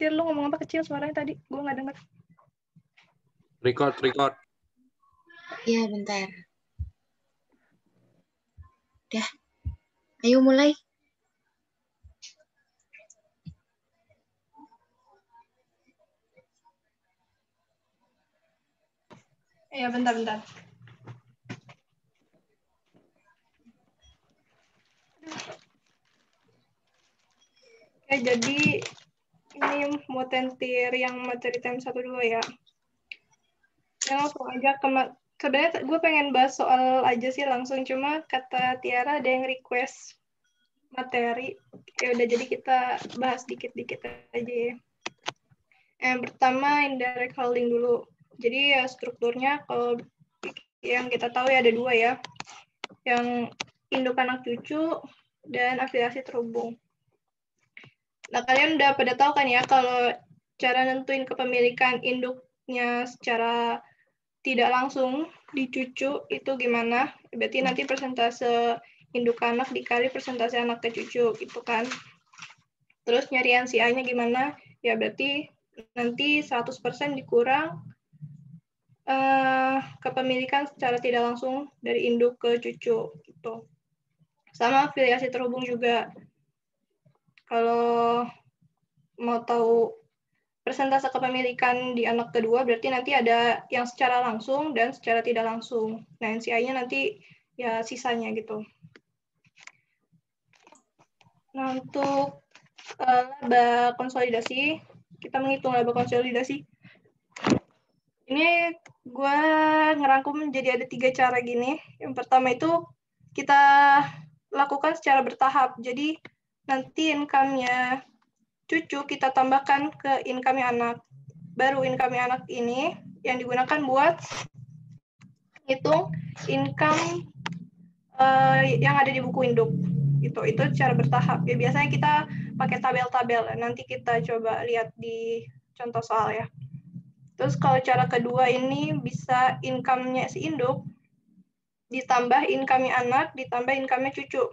Tir, lu ngomong apa kecil suaranya tadi? Gue nggak dengar. Record. Iya, bentar. Dah. Ayo mulai. Iya, bentar. Oke, jadi ini mau tentir yang materi time 1-2 ya. Ya langsung aja sebenarnya gue pengen bahas soal aja sih langsung, cuma kata Tiara ada yang request materi. Ya udah, jadi kita bahas dikit-dikit aja ya. Yang pertama indirect holding dulu. Jadi ya strukturnya kalau yang kita tahu ya ada 2 ya. Yang induk anak cucu dan afiliasi terhubung. Nah, kalian udah pada tahu kan ya kalau cara nentuin kepemilikan induknya secara tidak langsung di cucu itu gimana? Berarti nanti persentase induk anak dikali persentase anak ke cucu gitu kan. Terus nyari NCI-nya gimana? Ya berarti nanti 100% dikurang kepemilikan secara tidak langsung dari induk ke cucu gitu. Sama afiliasi terhubung juga. Kalau mau tahu persentase kepemilikan di anak kedua, berarti nanti ada yang secara langsung dan secara tidak langsung. Nah, NCI-nya nanti ya sisanya gitu. Nah, untuk laba konsolidasi, kita menghitung laba konsolidasi. Ini gue ngerangkum jadi ada 3 cara gini. Yang pertama itu kita lakukan secara bertahap. Jadi nanti income-nya cucu kita tambahkan ke income-nya anak. Baru income-nya anak ini yang digunakan buat hitung income yang ada di buku induk. Itu secara bertahap. Ya biasanya kita pakai tabel-tabel. Nanti kita coba lihat di contoh soal ya. Terus kalau cara kedua ini bisa income-nya si induk ditambah income-nya anak, ditambah income-nya cucu.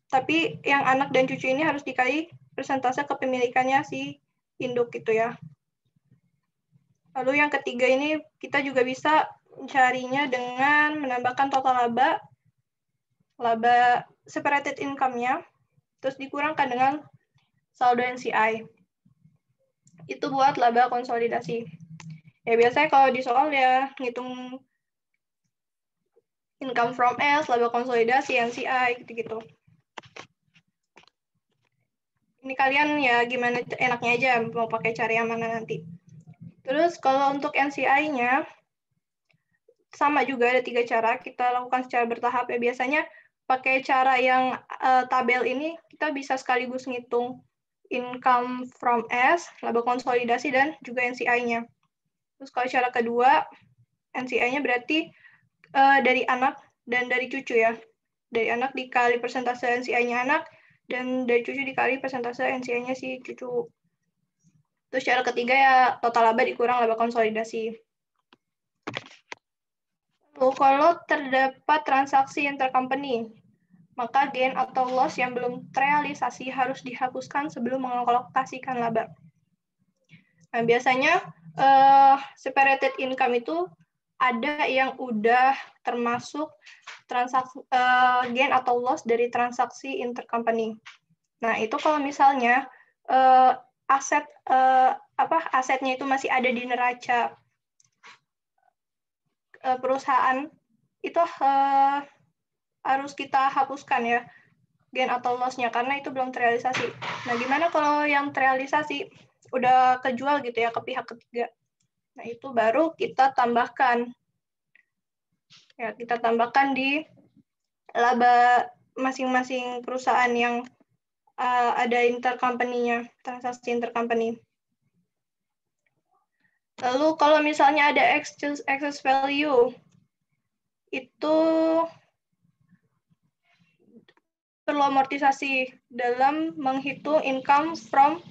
Tapi yang anak dan cucu ini harus dikali persentase kepemilikannya si induk gitu ya. Lalu yang ketiga ini kita juga bisa mencarinya dengan menambahkan total laba separated income-nya, terus dikurangkan dengan saldo NCI. Itu buat laba konsolidasi. Ya biasanya kalau di soal ya ngitung income from S, laba konsolidasi, NCI, gitu-gitu. Ini kalian ya gimana enaknya aja mau pakai cara yang mana nanti. Terus kalau untuk NCI-nya, sama juga ada 3 cara, kita lakukan secara bertahap ya. Biasanya pakai cara yang tabel ini, kita bisa sekaligus ngitung income from S, laba konsolidasi, dan juga NCI-nya. Terus kalau cara kedua, NCI-nya berarti dari anak dan dari cucu ya. Dari anak dikali persentase NCI-nya anak, dan dari cucu dikali persentase NCI-nya si cucu. Terus cara ketiga ya total laba dikurang laba konsolidasi. Lalu kalau terdapat transaksi intercompany, maka gain atau loss yang belum terrealisasi harus dihapuskan sebelum mengalokasikan laba. Nah, biasanya separated income itu ada yang udah termasuk transaksi gain atau loss dari transaksi intercompany. Nah, itu kalau misalnya asetnya itu masih ada di neraca perusahaan, itu harus kita hapuskan ya gain atau loss-nya karena itu belum terrealisasi. Nah, gimana kalau yang terrealisasi udah kejual gitu ya ke pihak ketiga? Nah, itu baru kita tambahkan. Ya, kita tambahkan di laba masing-masing perusahaan yang ada intercompany-nya, transaksi intercompany. Lalu kalau misalnya ada excess value, itu perlu amortisasi dalam menghitung income from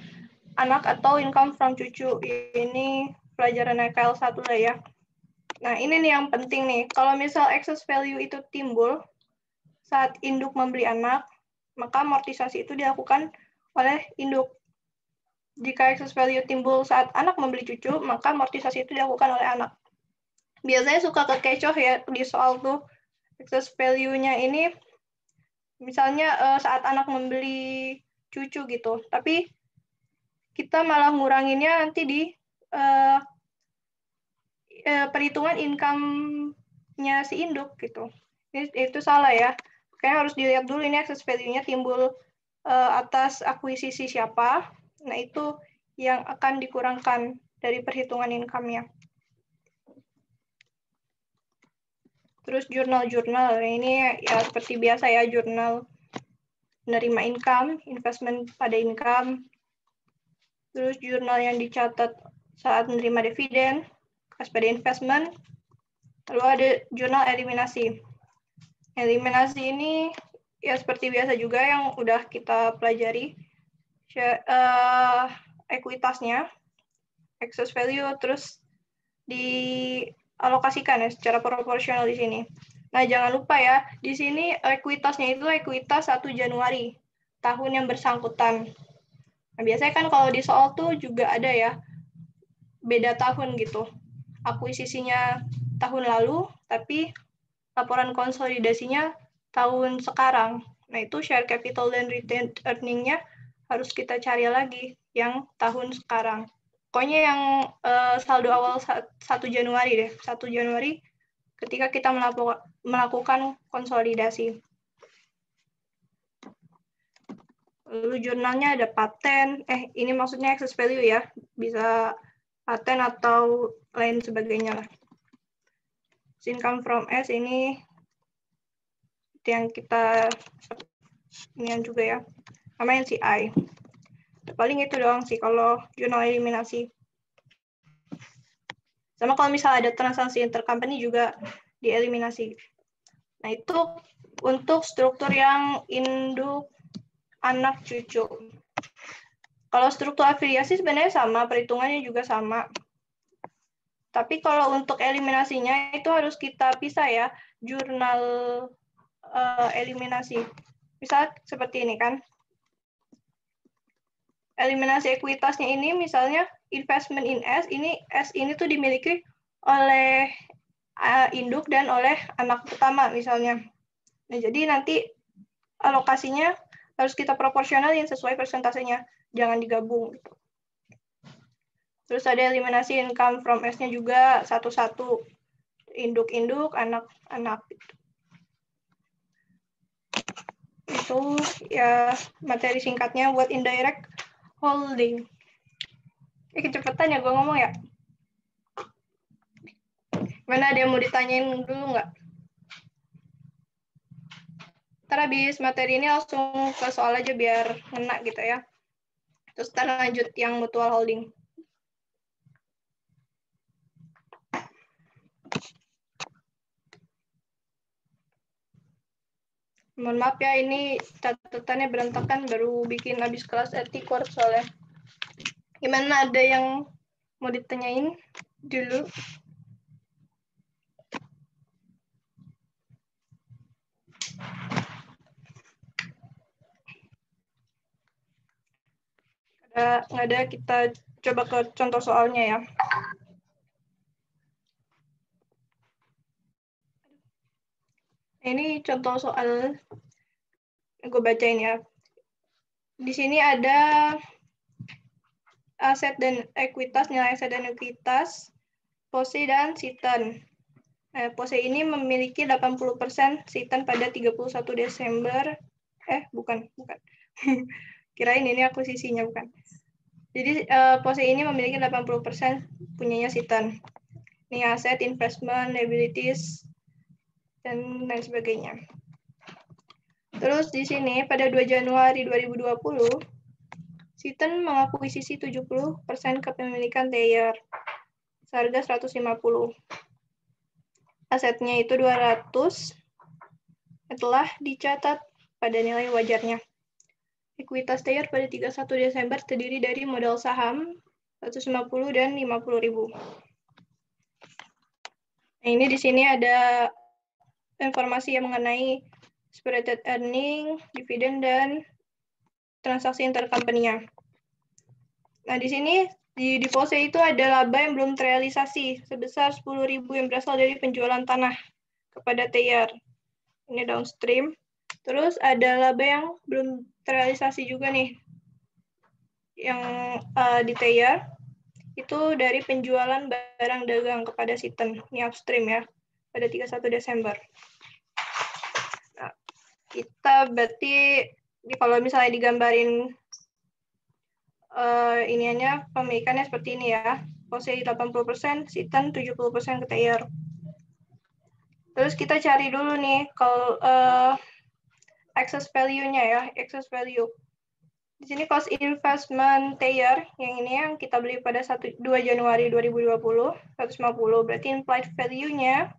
anak atau income from cucu. Ini pelajaran EKL 1 lah ya. Nah, ini nih yang penting nih. Kalau misal excess value itu timbul saat induk membeli anak, maka amortisasi itu dilakukan oleh induk. Jika excess value timbul saat anak membeli cucu, maka amortisasi itu dilakukan oleh anak. Biasanya suka kekecoh ya di soal tuh excess value-nya ini, misalnya saat anak membeli cucu gitu, tapi kita malah nguranginnya nanti di perhitungan income-nya si induk gitu. Itu salah ya. Kayaknya harus dilihat dulu ini excess value-nya timbul atas akuisisi siapa. Nah, itu yang akan dikurangkan dari perhitungan income-nya. Terus jurnal-jurnal. Ini ya seperti biasa ya, jurnal menerima income, investment pada income. Terus jurnal yang dicatat saat menerima dividen, kas pada investment. Lalu ada jurnal eliminasi. Eliminasi ini ya seperti biasa juga yang udah kita pelajari. Ekuitasnya, excess value, terus dialokasikan ya secara proporsional di sini. Nah, jangan lupa ya, di sini ekuitasnya itu ekuitas 1 Januari, tahun yang bersangkutan. Nah, biasanya kan kalau di soal tuh juga ada ya, beda tahun gitu. Akuisisinya tahun lalu, tapi laporan konsolidasinya tahun sekarang. Nah, itu share capital dan retained earning-nya harus kita cari lagi yang tahun sekarang. Pokoknya yang saldo awal 1 Januari deh. 1 Januari ketika kita melakukan konsolidasi. Lalu jurnalnya ada paten. Ini maksudnya excess value ya. Bisa paten atau lain sebagainya lah. Income from S ini yang kita ini juga ya. Namanya NCI. Paling itu doang sih kalau jurnal eliminasi. Sama kalau misalnya ada transaksi intercompany juga dieliminasi. Nah, itu untuk struktur yang induk, anak, cucu. Kalau struktur afiliasi sebenarnya sama, perhitungannya juga sama. Tapi kalau untuk eliminasinya itu harus kita pisah ya, jurnal eliminasi. Misal seperti ini kan. Eliminasi ekuitasnya ini misalnya investment in S ini tuh dimiliki oleh induk dan oleh anak pertama misalnya. Nah, jadi nanti alokasinya harus kita proporsionalin sesuai persentasenya, jangan digabung. Terus ada eliminasi income from S-nya juga satu-satu, induk-induk, anak-anak. Itu ya materi singkatnya buat indirect holding. Kecepatan ya gue ngomong ya. Mana ada yang mau ditanyain dulu nggak? Ntar habis materi ini langsung ke soal aja biar ngena gitu ya. Terus ntar lanjut yang mutual holding. Mohon maaf ya, ini catatannya berantakan, baru bikin habis kelas etikor soalnya. Gimana, ada yang mau ditanyain dulu? Nggak ada, kita coba ke contoh soalnya ya. Ini contoh soal yang gue bacain ya. Di sini ada aset dan ekuitas, nilai aset dan ekuitas, POSE dan SITEN. POSE ini memiliki 80% SITEN pada 31 Desember. Bukan. Kirain ini akuisisinya, bukan. Jadi POSE ini memiliki 80% punyanya SITEN. Ini aset, investment, liabilities, dan lain sebagainya. Terus di sini pada 2 Januari 2020, SITEN mengakuisisi 70% kepemilikan Thayer seharga 150. Asetnya itu 200 telah dicatat pada nilai wajarnya. Ekuitas Thayer pada 31 Desember terdiri dari modal saham 150 dan 50.000. Nah, ini di sini ada informasi yang mengenai spread earning, dividen, dan transaksi intercompany-nya. Nah, di sini di pose itu ada laba yang belum terrealisasi sebesar 10.000 yang berasal dari penjualan tanah kepada Teyar. Ini downstream. Terus ada laba yang belum terrealisasi juga nih, yang di Teyar. Itu dari penjualan barang dagang kepada Siten. Ini upstream ya, pada 31 Desember. Nah, kita berarti kalau misalnya digambarin iniannya pemilikannya seperti ini ya. Pose 80%, Siten 70% ke Teyar. Terus kita cari dulu nih kalau excess value-nya ya, excess value. Di sini cost investment Teyar yang ini yang kita beli pada 2 Januari 2020, 150. Berarti implied value-nya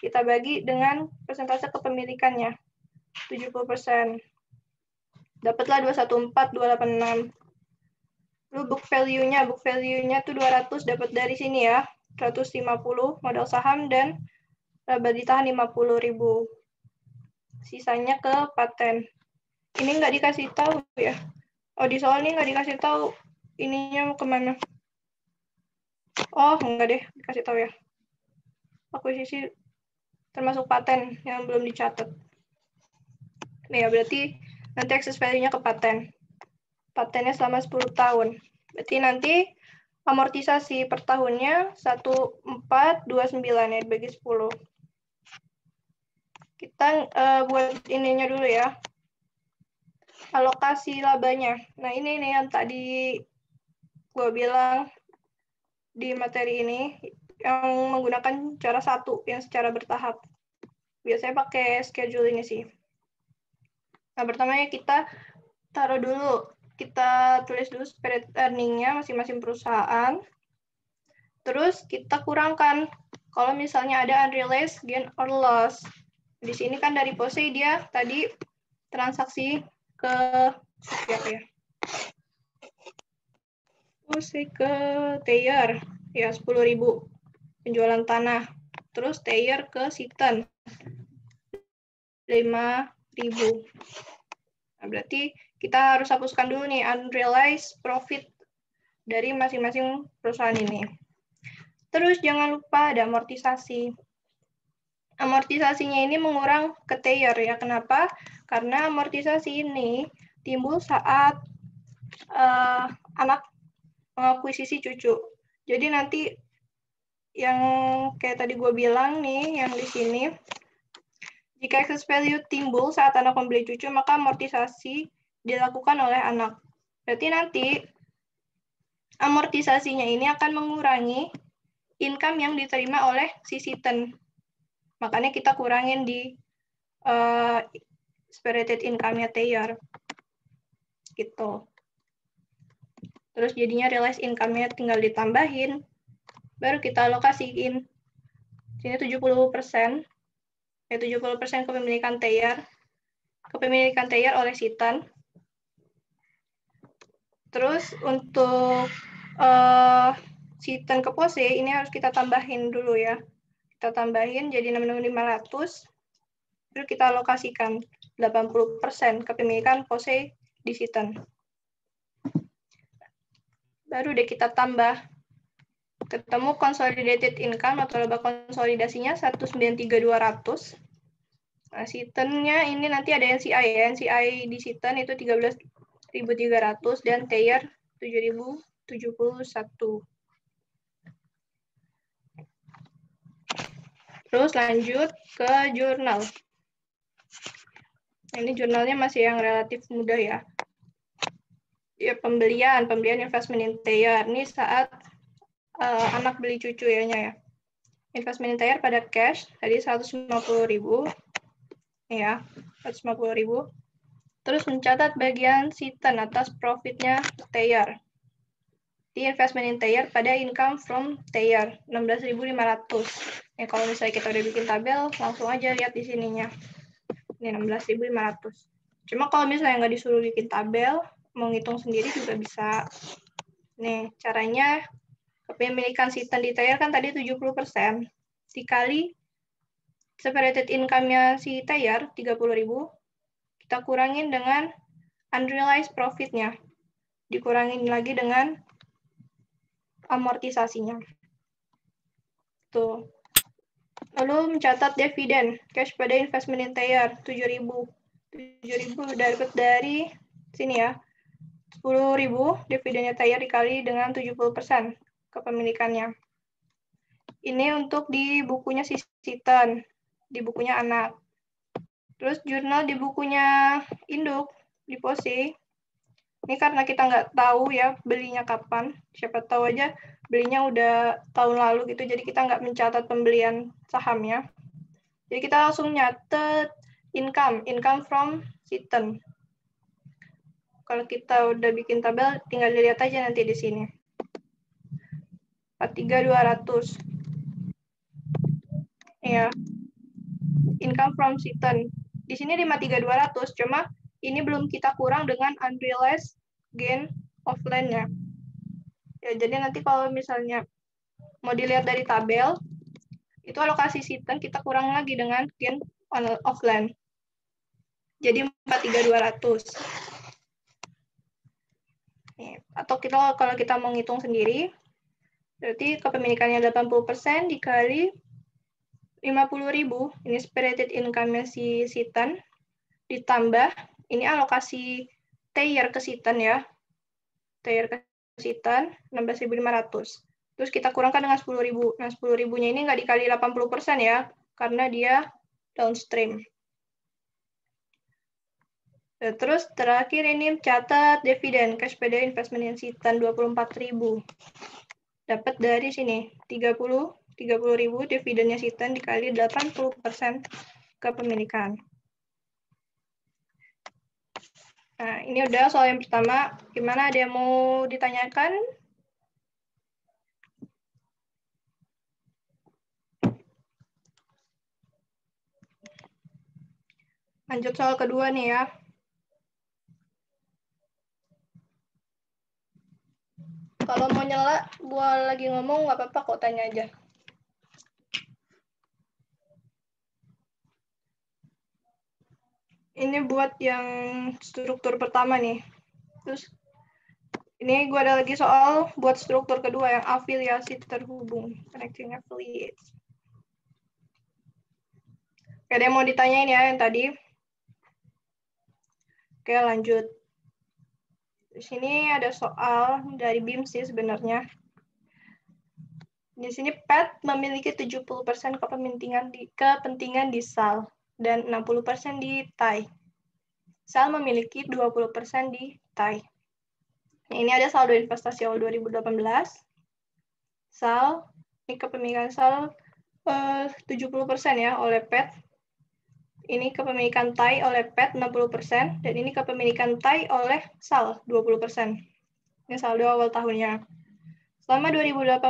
kita bagi dengan persentase kepemilikannya, 70%. Dapatlah 214,286. Lalu book value-nya tuh 200 dapat dari sini ya, 150 modal saham dan laba ditahan 50.000. Sisanya ke paten. Ini nggak dikasih tahu ya. Oh, di soal ini nggak dikasih tahu ininya mau kemana. Oh, enggak deh, dikasih tahu ya. Akuisisi termasuk paten yang belum dicatat. Nih ya, berarti nanti excess value-nya ke paten. Patennya selama 10 tahun. Berarti nanti amortisasi per tahunnya 1429 ya, dibagi 10. Kita buat ininya dulu ya. Alokasi labanya. Nah, ini nih yang tadi gue bilang di materi ini, yang menggunakan cara satu, yang secara bertahap. Biasanya pakai schedule ini sih. Nah, pertamanya kita taruh dulu, kita tulis dulu spirit earning-nya masing-masing perusahaan. Terus kita kurangkan, kalau misalnya ada unrealized gain or loss. Di sini kan dari pose dia tadi transaksi ke siapa ya? Pose ke Teyar, ya 10.000 penjualan tanah. Terus Teyar ke Siten 5.000. Nah, berarti kita harus hapuskan dulu nih unrealized profit dari masing-masing perusahaan ini. Terus jangan lupa ada amortisasi. Amortisasinya ini mengurang ke Teyar ya. Kenapa? Karena amortisasi ini timbul saat anak mengakuisisi cucu. Jadi nanti yang kayak tadi gue bilang nih, yang di sini, jika excess value timbul saat anak membeli cucu, maka amortisasi dilakukan oleh anak. Berarti nanti amortisasinya ini akan mengurangi income yang diterima oleh si Siten. Makanya kita kurangin di spirited income-nya Teyar. Gitu. Terus jadinya realized income-nya tinggal ditambahin, baru kita alokasiin. Sini 70%. Ya 70% kepemilikan Teyar. Kepemilikan Teyar oleh Siten. Terus untuk Siten ke pose ini harus kita tambahin dulu ya. Kita tambahin jadi 6.500. Terus kita alokasikan 80% kepemilikan pose di Siten. Baru deh kita tambah. Ketemu consolidated income atau laba konsolidasinya 193.200. Nah, Siten-nya ini nanti ada NCI ya. NCI di Siten itu 13.300 dan Teyar 7.071. Terus lanjut ke jurnal. Ini jurnalnya masih yang relatif mudah ya. Ya pembelian investment in Teyar. Ini saat anak beli cucu ya. Investment in Teyar pada cash tadi 150.000 ya, 150.000. Terus mencatat bagian Siten atas profitnya Teyar. Di investment in Teyar pada income from Teyar 16.500. Ya kalau misalnya kita udah bikin tabel, langsung aja lihat di sininya. Ini 16.500. Cuma kalau misalnya nggak disuruh bikin tabel, mau ngitung sendiri juga bisa. Nih, caranya kepemilikan Siten di Teyar kan tadi 70%. Dikali separated income-nya si Teyar, 30.000, kita kurangin dengan unrealized profit-nya. Dikurangin lagi dengan amortisasinya. Tuh. Lalu mencatat dividen, cash pada investment entire, 7.000. 7.000 dapat dari sini ya. 10.000 dividennya entire dikali dengan 70% kepemilikannya. Ini untuk di bukunya sisitan, di bukunya anak. Terus jurnal di bukunya induk, di POSI. Ini karena kita nggak tahu ya belinya kapan. Siapa tahu aja belinya udah tahun lalu gitu, jadi kita nggak mencatat pembelian sahamnya. Jadi kita langsung nyatet income from Siten. Kalau kita udah bikin tabel, tinggal dilihat aja nanti di sini. 43.200. Ya. Income from Siten. Di sini 53.200, cuma ini belum kita kurang dengan unrealized gain of land-nya. Ya, jadi nanti kalau misalnya mau dilihat dari tabel, itu alokasi Siten kita kurang lagi dengan gain of land. Jadi 43.200. Atau kita kalau kita mau ngitung sendiri, berarti kepemilikannya 80% dikali 50.000, ini spirited income-nya si Siten, ditambah, ini alokasi TIR ke Siten ya, TIR ke Siten 16.500. Terus kita kurangkan dengan 10.000. Nah, 10.000-nya ini nggak dikali 80% ya, karena dia downstream. Nah, terus terakhir ini catat dividen, cash pada investment yang Siten 24.000. Dapat dari sini, 30.000 dividennya Siten dikali 80% kepemilikan. Nah, ini udah soal yang pertama. Gimana, ada yang mau ditanyakan? Lanjut soal kedua nih ya. Kalau mau nyela, gua lagi ngomong nggak apa-apa kok, tanya aja. Ini buat yang struktur pertama nih. Terus ini gue ada lagi soal buat struktur kedua yang afiliasi terhubung, connecting affiliates. Oke, ada yang mau ditanyain ya yang tadi? Oke, lanjut. Di sini ada soal dari BIM sih sebenarnya. Di sini PET memiliki 70% kepentingan di SAL dan 60% di TAI. SAL memiliki 20% di TAI. Ini ada saldo investasi awal 2018. SAL, ini kepemilikan SAL 70% ya oleh PET. Ini kepemilikan TAI oleh PET 60%, dan ini kepemilikan TAI oleh SAL 20%. Ini saldo awal tahunnya. Selama 2018,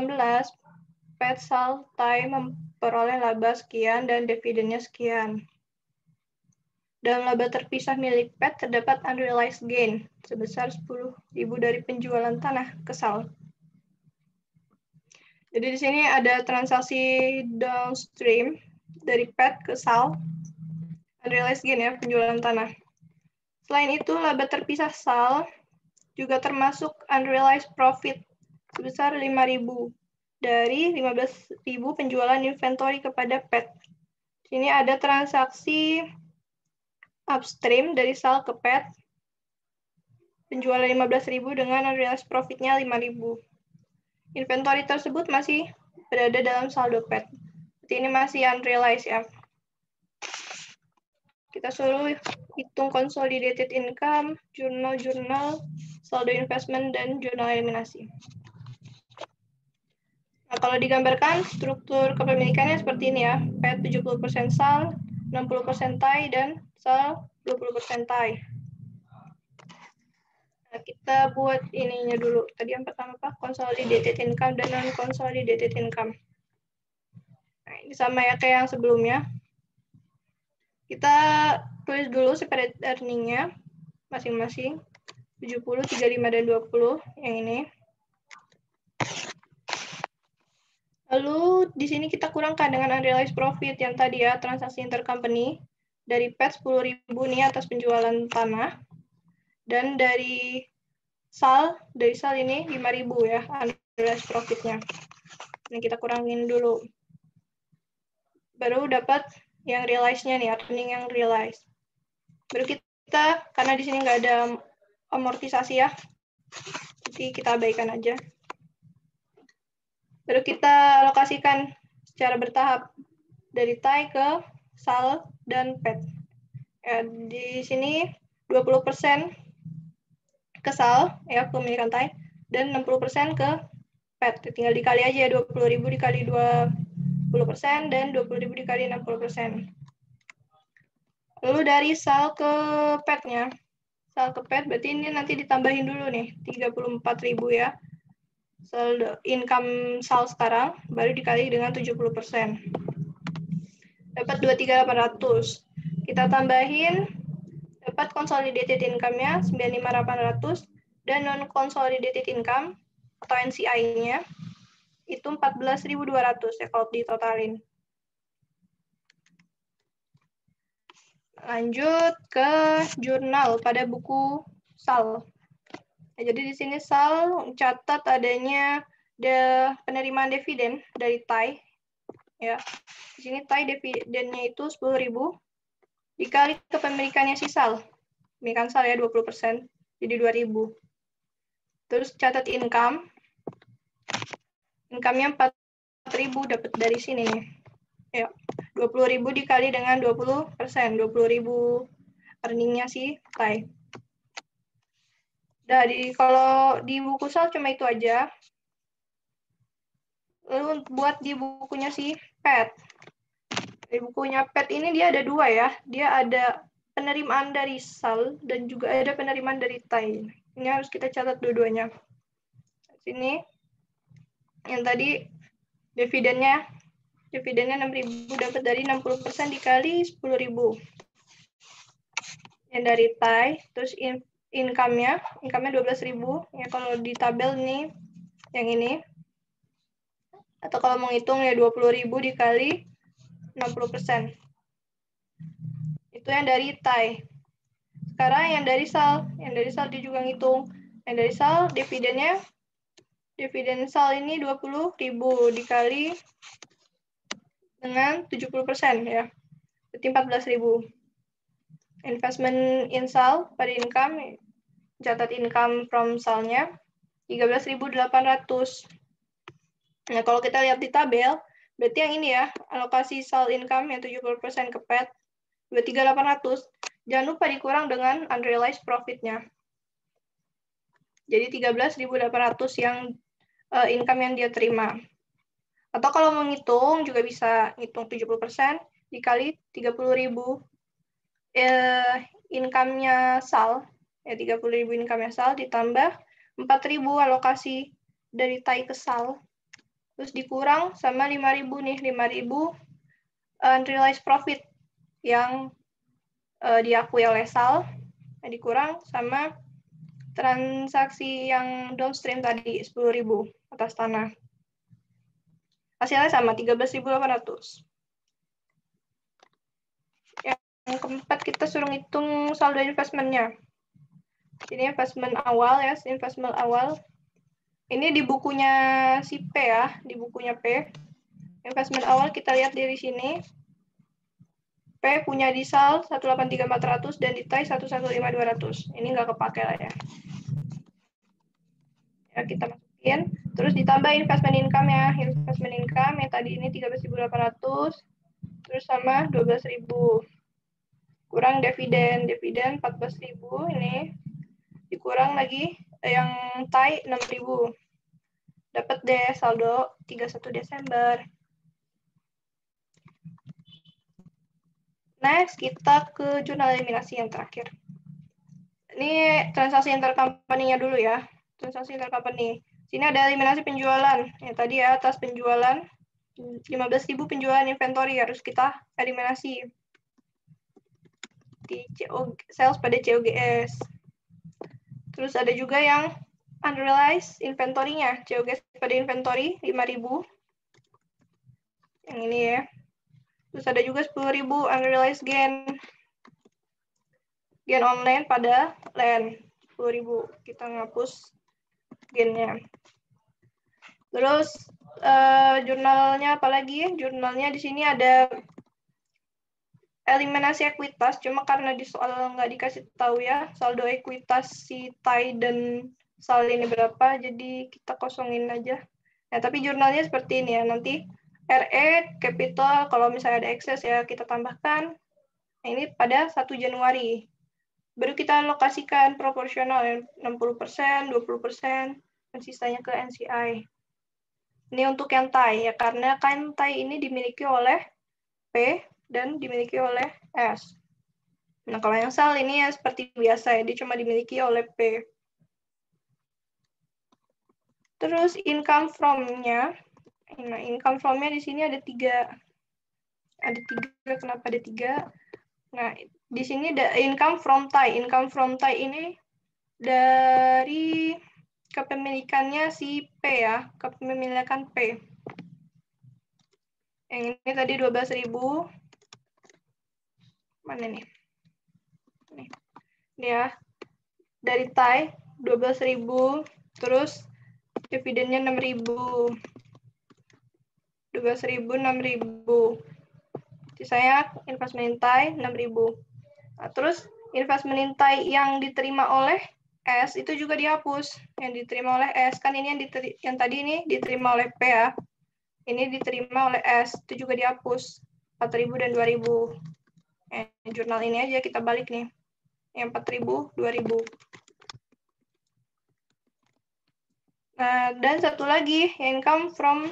PET, SAL, TAI memperoleh laba sekian dan dividennya sekian. Dalam laba terpisah milik PET terdapat unrealized gain sebesar 10.000 dari penjualan tanah ke SAL. Jadi di sini ada transaksi downstream dari PET ke SAL, unrealized gain ya, penjualan tanah. Selain itu, laba terpisah SAL juga termasuk unrealized profit sebesar 5.000 dari 15.000 penjualan inventory kepada PET. Sini ada transaksi upstream dari SAL ke PET, penjualan 15.000 dengan unrealized profit-nya 5.000. Inventory tersebut masih berada dalam saldo PET. Berarti ini masih unrealized ya. Kita suruh hitung consolidated income, jurnal, saldo investment, dan jurnal eliminasi. Nah, kalau digambarkan, struktur kepemilikannya seperti ini ya. PET 70% SAL, 60% TAI, dan SAL 20% TAI. Nah, kita buat ininya dulu. Tadi yang pertama apa? Consolidated income dan non-consolidated income. Nah, ini sama ya kayak yang sebelumnya. Kita tulis dulu separate earning-nya masing-masing. 70, 35, dan 20 yang ini. Lalu di sini kita kurangkan dengan unrealized profit yang tadi ya, transaksi intercompany. Dari PET 10.000 nih atas penjualan tanah. Dan dari SAL ini 5.000 ya, unrealized profit-nya. Ini kita kurangin dulu. Baru dapat yang realize-nya nih, earning yang realize. Baru kita, karena di sini nggak ada amortisasi ya, jadi kita abaikan aja. Baru kita alokasikan secara bertahap dari TAI ke SAL dan PET. Ya, di sini 20% ke SAL, ya, kepemilikan TAI, dan 60% ke PET. Tinggal dikali aja, 20.000 dikali 20% dan 20.000 dikali 60%. Lalu dari SAL ke PET-nya. SAL ke PET berarti ini nanti ditambahin dulu nih, 34.000 ya. Saldo income SAL sekarang baru dikali dengan 70%. Dapat 23.800. Kita tambahin dapat consolidated income-nya 95.800 dan non consolidated income atau NCI-nya itu 14.200 ya kalau ditotalin. Lanjut ke jurnal pada buku SAL. Nah, jadi di sini SAL catat adanya penerimaan dividen dari TAI. Ya. Di sini TAI dividennya itu 10.000 dikali kepemilikannya si SAL. Kepemilikan SAL ya 20%, jadi 2.000. Terus catat income. Income-nya 4.000 dapat dari sini nih. Ya. 20.000 dikali dengan 20%, 20.000 earning-nya si TAI. Jadi kalau di buku SAL cuma itu aja. Lalu buat di bukunya si PET. Di bukunya PET ini dia ada dua ya. Dia ada penerimaan dari SAL dan juga ada penerimaan dari TAI. Ini harus kita catat dua-duanya. Sini yang tadi dividennya 6.000 dapat dari 60% dikali 10.000. Yang dari TAI, terus income-nya 12.000. Ya kalau di tabel nih yang ini. Atau kalau mau ngitung ya 20.000 dikali 60%. Itu yang dari TAI. Sekarang yang dari SAL dia juga ngitung. Yang dari SAL dividen SAL ini 20.000 dikali dengan 70% ya. Berarti 14.000. Investment in SAL pada income, catat income from SAL-nya 13.800. Nah, kalau kita lihat di tabel, berarti yang ini ya, alokasi SAL income yang 70% ke PET, 23.800. Jangan lupa dikurang dengan unrealized profit-nya. Jadi 13.800 yang income yang dia terima. Atau kalau mau ngitung, juga bisa ngitung 70% dikali 30.000 income-nya SAL, ya 30.000 income-nya SAL ditambah 4.000 alokasi dari TAI ke SAL. Terus dikurang sama 5.000 nih, 5.000 unrealized profit yang diakui oleh SAL, dikurang sama transaksi yang downstream tadi 10.000 atas tanah. Hasilnya sama 13.800. Yang keempat kita suruh ngitung saldo investment-nya. Ini investment awal ya, investment awal. Ini di bukunya si P ya, di bukunya P. Investment awal kita lihat dari sini. P punya di SAL 183.400 dan di TAI 115.200. Ini nggak kepake lah ya. Ya kita masukin. Terus ditambah investment income ya. Investment income yang tadi ini 13.800. Terus sama 12.000. Kurang dividen 14.000 ini. Dikurang lagi yang TAI 6.000. Dapat deh saldo 31 Desember. Next, kita ke jurnal eliminasi yang terakhir. Ini transaksi intercompany-nya dulu ya. Transaksi intercompany. Sini ada eliminasi penjualan. Ya, tadi ya, atas penjualan 15.000 penjualan inventory harus kita eliminasi. Di sales pada COGS. Terus ada juga yang unrealized inventory-nya. COGS pada inventory 5.000. Yang ini ya. Terus ada juga 10.000 unrealized gain. Gain online pada land 10.000. Kita ngapus gain-nya. Terus jurnalnya apalagi? Jurnalnya di sini ada eliminasi ekuitas, cuma karena di soal nggak dikasih tahu ya saldo ekuitas si TAI dan SAL ini berapa, jadi kita kosongin aja. Nah, tapi jurnalnya seperti ini ya, nanti RE capital, kalau misalnya ada excess ya kita tambahkan. Nah, ini pada 1 Januari. Baru kita alokasikan proporsional 60%, 20%, dan sisanya ke NCI. Ini untuk yang TAI ya, karena kan TAI ini dimiliki oleh P dan dimiliki oleh S. Nah, kalau yang SAL ini ya seperti biasa ya, dia cuma dimiliki oleh P. Terus income from-nya, nah income from-nya di sini ada 3. Ada 3, kenapa ada 3? Nah, di sini ada income from TAI. Income from TAI ini dari kepemilikannya si P ya, kepemilikan P. Yang ini tadi 12.000. Mana nih? Nih. Ini ya. Dari TAI 12.000, terus dividennya 6.000. 12.000, 6.000. Sisanya investment TAI 6.000. Nah, terus investment TAI yang diterima oleh S itu juga dihapus. Yang diterima oleh S kan ini yang tadi ini diterima oleh P ya. Ini diterima oleh S, itu juga dihapus. 4.000 dan 2.000. Jurnal ini aja kita balik nih. Yang 4.000, 2.000. Nah, dan satu lagi, income from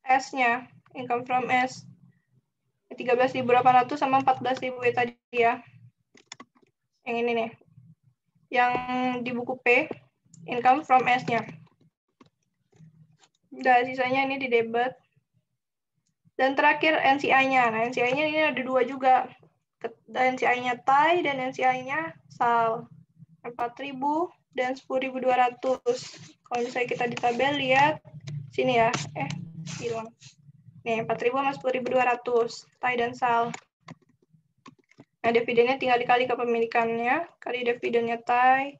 S-nya. Income from S. 13.800 sama 14.000 tadi ya. Yang ini nih. Yang di buku P, income from S-nya. Dan sisanya ini di debit. Dan terakhir NCI-nya. Nah, NCI-nya ini ada 2 juga. NCI-nya TAI dan NCI-nya SAL. 4.000 dan 10.200. Kalau misalnya kita di tabel lihat sini ya. Hilang. Nih, 4.000 sama 10.200. TAI dan SAL. Nah, dividennya tinggal dikali kepemilikannya, kali dividennya TAI,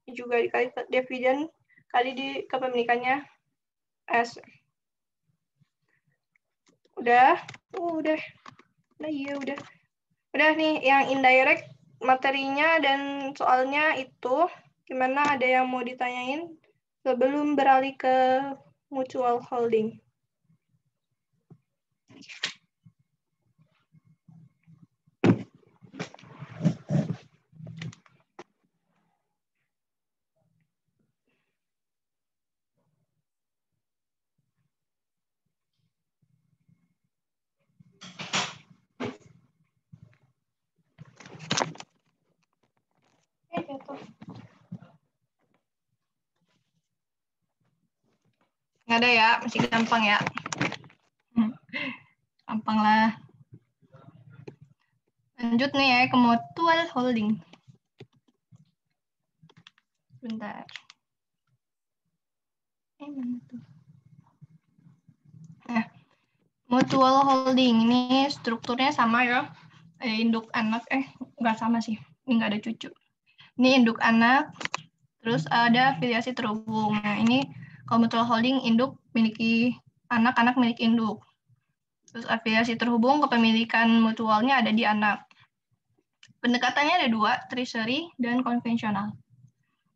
juga dikali dividen kali di kepemilikannya S. Udah nih yang indirect materinya dan soalnya itu gimana, ada yang mau ditanyain sebelum beralih ke mutual holding? Nggak ada ya, masih gampang ya. Gampang lah. Lanjut nih ya ke mutual holding. Bentar. Nah, mutual holding ini strukturnya sama ya. Induk anak, nggak sama sih. Ini nggak ada cucu. Ini induk anak, terus ada afiliasi terhubung. Nah, ini kalau mutual holding, induk miliki anak, anak milik induk. Terus afiliasi terhubung, kepemilikan mutualnya ada di anak. Pendekatannya ada 2, treasury dan konvensional.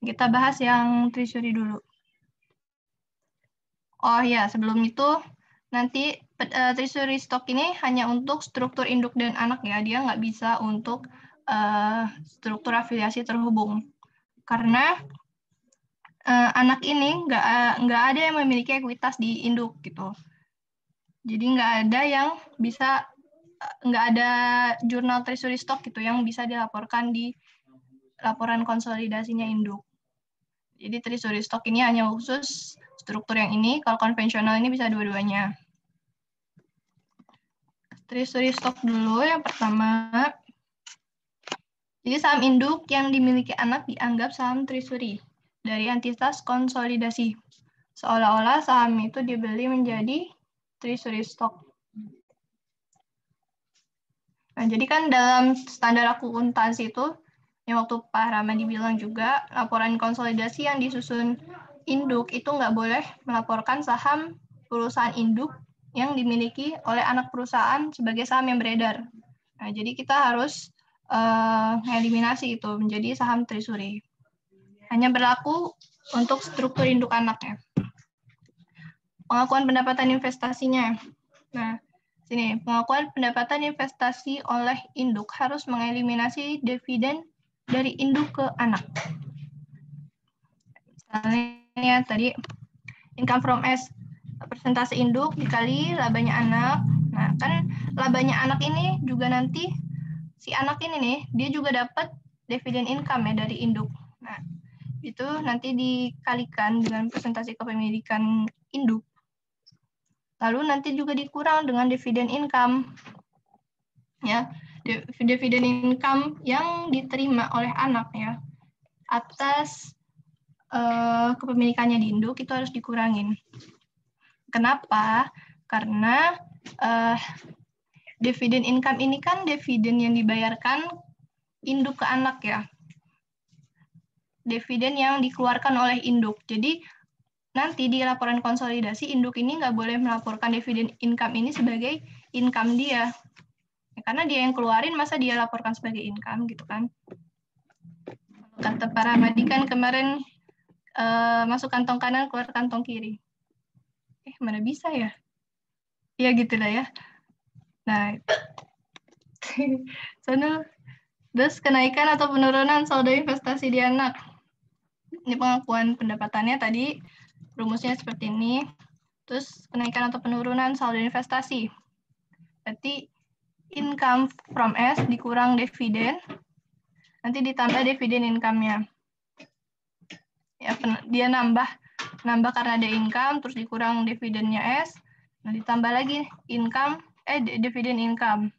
Kita bahas yang treasury dulu. Oh ya, sebelum itu, nanti treasury stock ini hanya untuk struktur induk dan anak ya. Dia nggak bisa untuk struktur afiliasi terhubung. Karena anak ini nggak ada yang memiliki ekuitas di induk gitu. Jadi nggak ada yang bisa, nggak ada jurnal treasury stock gitu yang bisa dilaporkan di laporan konsolidasinya induk. Jadi treasury stock ini hanya khusus struktur yang ini, kalau konvensional ini bisa dua-duanya. Treasury stock dulu yang pertama. Jadi saham induk yang dimiliki anak dianggap saham treasury dari entitas konsolidasi. Seolah-olah saham itu dibeli menjadi treasury stock. Nah, jadi kan dalam standar akuntansi itu, yang waktu Pak Ramadi bilang juga, laporan konsolidasi yang disusun induk itu nggak boleh melaporkan saham perusahaan induk yang dimiliki oleh anak perusahaan sebagai saham yang beredar. Nah, jadi kita harus mengeliminasi itu menjadi saham treasury. Hanya berlaku untuk struktur induk anaknya. Pengakuan pendapatan investasinya. Nah, sini pengakuan pendapatan investasi oleh induk harus mengeliminasi dividen dari induk ke anak. Misalnya tadi income from S persentase induk dikali labanya anak. Nah, kan labanya anak ini juga nanti si anak ini nih, dia juga dapat dividen income ya dari induk. Nah, itu nanti dikalikan dengan persentase kepemilikan induk. Lalu nanti juga dikurang dengan dividen income. Ya, dividen income yang diterima oleh anak ya atas kepemilikannya di induk itu harus dikurangin. Kenapa? Karena dividen income ini kan dividen yang dibayarkan induk ke anak ya. Dividen yang dikeluarkan oleh induk. Jadi nanti di laporan konsolidasi induk ini nggak boleh melaporkan dividen income ini sebagai income dia. Ya, karena dia yang keluarin, masa dia laporkan sebagai income gitu kan. Kata Pak Rahmadi kan kemarin masuk kantong kanan, keluar kantong kiri. Mana bisa ya? Ya gitulah ya. Nah, terus kenaikan atau penurunan saldo investasi di anak. Ini pengakuan pendapatannya tadi, rumusnya seperti ini. Terus kenaikan atau penurunan saldo investasi. Berarti income from S dikurang dividen, nanti ditambah dividen income-nya. Ya, dia nambah karena ada income, terus dikurang dividennya S, nah ditambah lagi income, dividen income.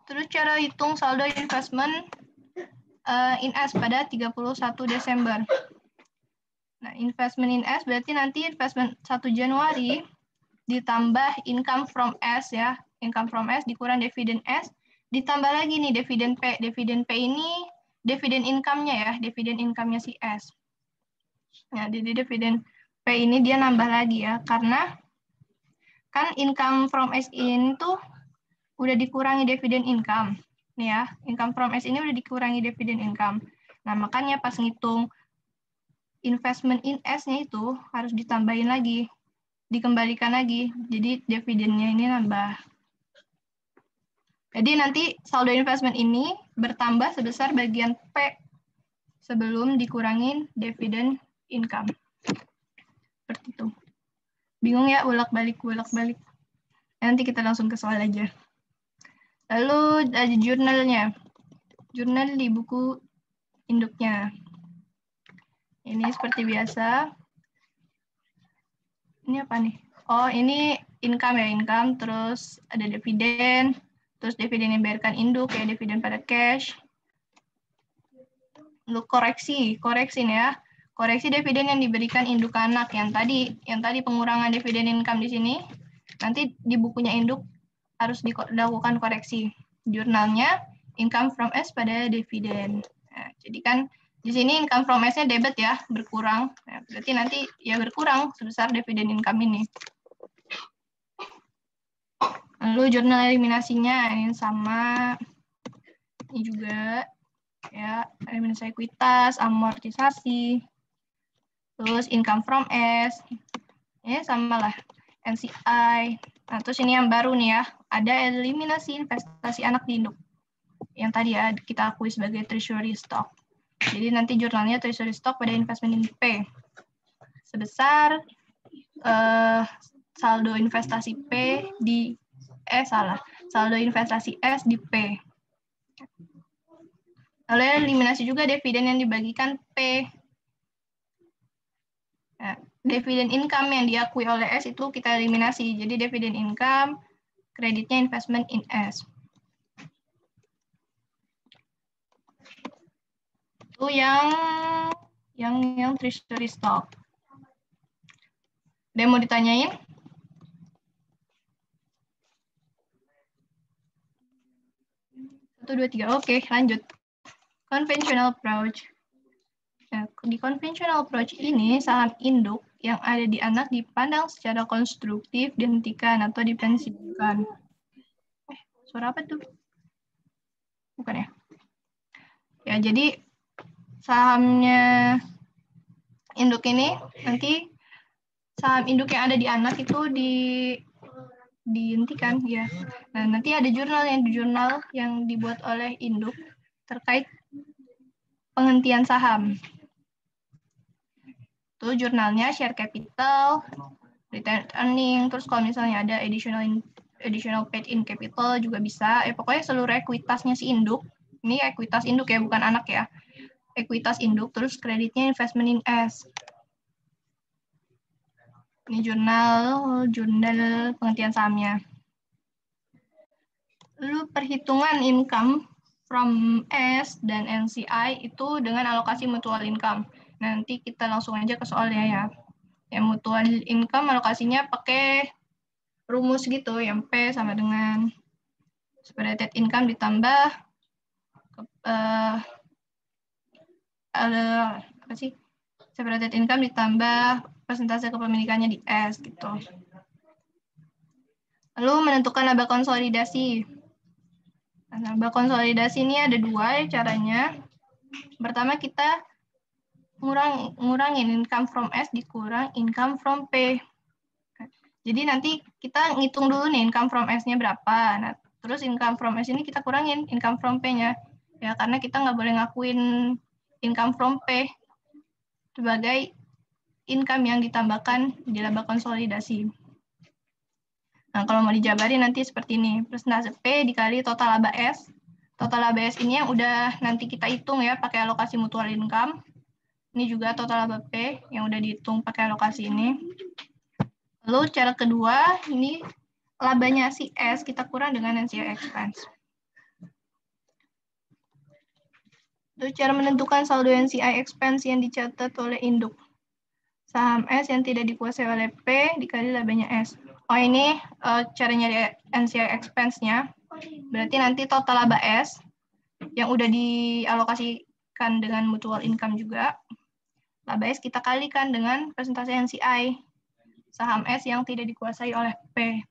Terus cara hitung saldo investment in S pada 31 Desember. Nah, investment in S berarti nanti investment 1 Januari ditambah income from S ya. Income from S dikurang dividen S, ditambah lagi nih dividen P. Dividen P ini dividen income-nya ya, dividen income-nya si S. Nah, jadi dividen P ini dia nambah lagi ya, karena kan income from S ini tuh udah dikurangi dividen income. Nih ya, income from S ini udah dikurangi dividen income. Nah, makanya pas ngitung investment in S-nya itu harus ditambahin lagi, dikembalikan lagi. Jadi dividennya ini nambah. Jadi nanti saldo investment ini bertambah sebesar bagian P sebelum dikurangin dividen income. Seperti itu. Bingung ya, bolak-balik. Nanti kita langsung ke soal aja. Lalu ada jurnalnya. Jurnal di buku induknya. Ini seperti biasa. Ini apa nih? Oh, ini income ya, income. Terus ada dividen. Terus dividen yang dibayarkan induk, ya dividen pada cash. Lalu koreksi nih ya. Koreksi dividen yang diberikan induk anak yang tadi pengurangan dividen income di sini. Nanti di bukunya induk harus dilakukan koreksi. Jurnalnya income from S pada dividen. Nah, jadi kan di sini income from S-nya debit ya, berkurang. Nah, berarti nanti ya berkurang sebesar dividen income ini. Lalu jurnal eliminasinya ini sama. Ini juga ya, eliminasi ekuitas, amortisasi. Terus income from S. Ya, samalah. NCI. Nah, terus ini yang baru nih ya, ada eliminasi investasi anak di induk. Yang tadi ya kita akui sebagai treasury stock. Jadi nanti jurnalnya treasury stock pada investment in P. Sebesar saldo investasi P di saldo investasi S di P. Lalu eliminasi juga dividen yang dibagikan P. Nah, dividen income yang diakui oleh S itu kita eliminasi. Jadi dividen income, kreditnya investment in S. Itu yang treasury stock. Ada yang mau ditanyain? Satu, dua, tiga. Oke, lanjut. Conventional approach. Nah, di conventional approach ini, saham induk yang ada di anak dipandang secara konstruktif, dihentikan atau dipensiunkan. Suara apa tuh? Bukan ya? Ya, jadi sahamnya induk ini, nanti saham induk yang ada di anak itu dihentikan, ya. Nah, nanti ada jurnal yang dibuat oleh induk terkait penghentian saham. Itu jurnalnya share capital, retained earning, terus kalau misalnya ada additional paid in capital juga bisa. Pokoknya seluruh ekuitasnya si induk. Ini ekuitas induk ya, bukan anak ya. Ekuitas induk, terus kreditnya investment in S. Ini jurnal penghentian sahamnya. Lalu perhitungan income from S dan NCI itu dengan alokasi mutual income. Nanti kita langsung aja ke soalnya ya. Yang mutual income alokasinya pakai rumus gitu, yang P sama dengan separated income ditambah separated income ditambah persentase kepemilikannya di S gitu. Lalu menentukan laba konsolidasi. Nah, laba konsolidasi ini ada dua caranya. Pertama kita ngurangin income from S dikurang income from P. Jadi nanti kita ngitung dulu nih income from S-nya berapa. Nah, terus income from S ini kita kurangin income from P-nya. Ya, karena kita nggak boleh ngakuin income from P sebagai income yang ditambahkan di laba konsolidasi. Nah, kalau mau dijabarin nanti seperti ini. Persentase P dikali total laba S. Total laba S ini yang udah nanti kita hitung ya pakai alokasi mutual income. Ini juga total laba P yang udah dihitung pakai alokasi ini. Lalu cara kedua, ini labanya si S kita kurang dengan NCI expense. Lalu cara menentukan saldo NCI expense yang dicatat oleh induk. Saham S yang tidak dikuasai oleh P dikali labanya S. Oh, ini cara nyari NCI expense-nya. Berarti nanti total laba S yang udah dialokasikan dengan mutual income juga. Laba S kita kalikan dengan persentase NCI. Saham S yang tidak dikuasai oleh P.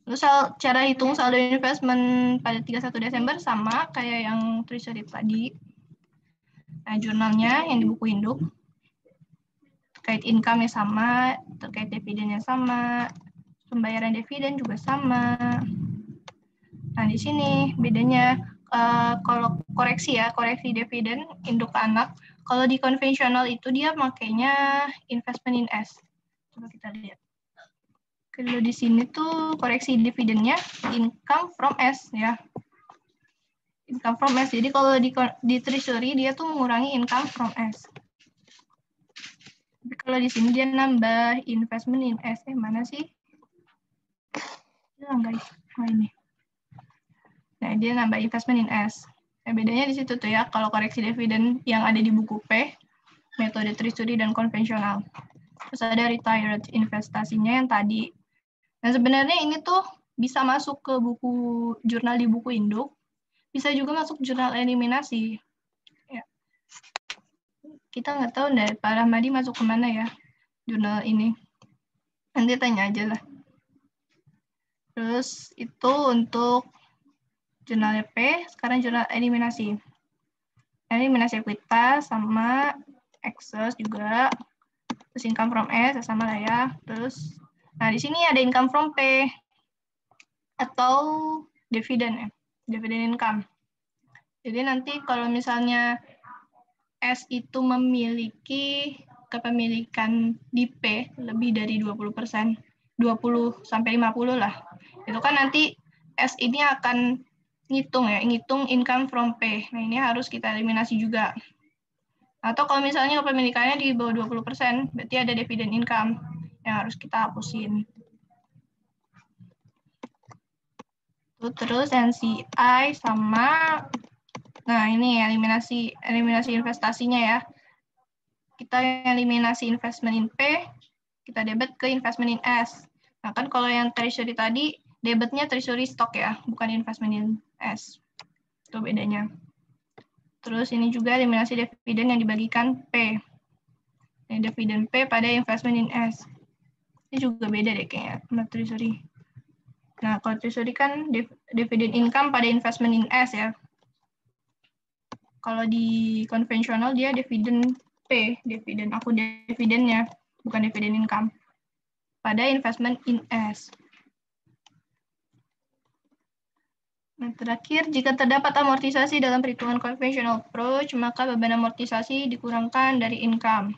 Lalu cara hitung saldo investment pada 31 Desember sama kayak yang treasury tadi. Nah, jurnalnya yang di buku induk. Terkait income-nya sama, terkait dividennya sama, pembayaran dividen juga sama. Nah, di sini bedanya kalau koreksi dividen induk ke anak. Kalau di konvensional itu dia makainya investment in S. Coba kita lihat. Kalau di sini tuh koreksi dividennya income from S ya. Income from S. Jadi kalau di treasury dia tuh mengurangi income from S. Tapi kalau di sini dia nambah investment in S. Mana sih? Hilang guys. Oh, ini. Nah, dia nambah investment in S. Nah, bedanya di situ tuh ya, kalau koreksi dividen yang ada di buku P, metode treasury dan konvensional. Terus ada retired investasinya yang tadi. Nah, sebenarnya ini tuh bisa masuk ke buku jurnal di buku induk, bisa juga masuk jurnal eliminasi. Ya. Kita nggak tahu deh, Pak Rahmadi masuk kemana ya jurnal ini. Nanti tanya aja lah. Terus itu untuk jurnal P, sekarang jurnal eliminasi. Eliminasi ekuitas sama excess juga. Terus income from S sama lah ya. Terus, nah di sini ada income from P atau dividen ya, dividen income. Jadi nanti kalau misalnya S itu memiliki kepemilikan di P lebih dari 20%, 20 sampai 50 lah. Itu kan nanti S ini akan ngitung income from P. Nah, ini harus kita eliminasi juga. Atau kalau misalnya kepemilikannya di bawah 20%, berarti ada dividen income yang harus kita hapusin. Terus NCI sama, nah ini eliminasi investasinya ya. Kita eliminasi investment in P, kita debit ke investment in S. Nah kan kalau yang treasury tadi, debitnya treasury stock ya, bukan investment in S. Itu bedanya. Terus ini juga eliminasi dividen yang dibagikan P. Ini dividen P pada investment in S. Ini juga beda deh kayaknya sama treasury. Nah, kalau treasury kan dividen income pada investment in S ya. Kalau di konvensional dia dividen P, dividen akun dividennya, bukan dividen income. Pada investment in S. Nah, terakhir, jika terdapat amortisasi dalam perhitungan conventional approach, maka beban amortisasi dikurangkan dari income.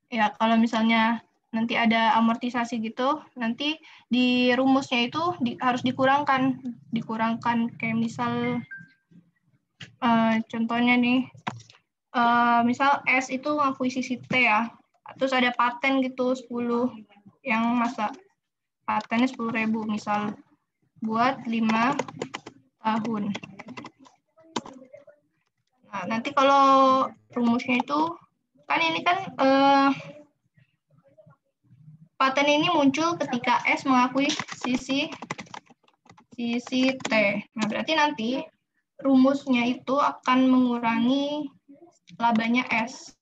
Ya, kalau misalnya nanti ada amortisasi gitu, nanti di rumusnya itu harus dikurangkan. Dikurangkan kayak misal, contohnya nih, misal S itu akuisisi T ya, terus ada paten gitu 10, yang masa patennya 10.000 misal, buat 5 tahun. Nah, nanti kalau rumusnya itu, kan ini kan paten ini muncul ketika S mengakui sisi T. Nah, berarti nanti rumusnya itu akan mengurangi labanya S.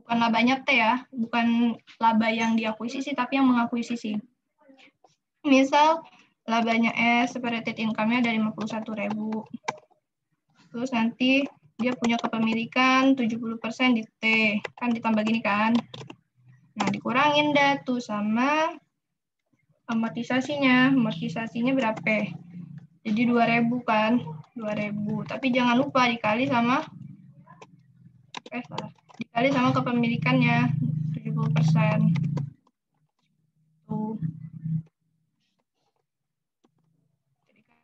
Bukan labanya T ya, bukan laba yang diakuisisi, tapi yang mengakuisisi. Misal, labanya S, separated income-nya dari 51.000. Terus nanti dia punya kepemilikan 70% di T. Kan ditambah gini kan. Nah, dikurangin dah tuh sama amortisasinya. Amortisasinya berapa? Jadi 2.000 kan. 2.000. Tapi jangan lupa dikali sama dikali sama kepemilikannya 70%. Tuh.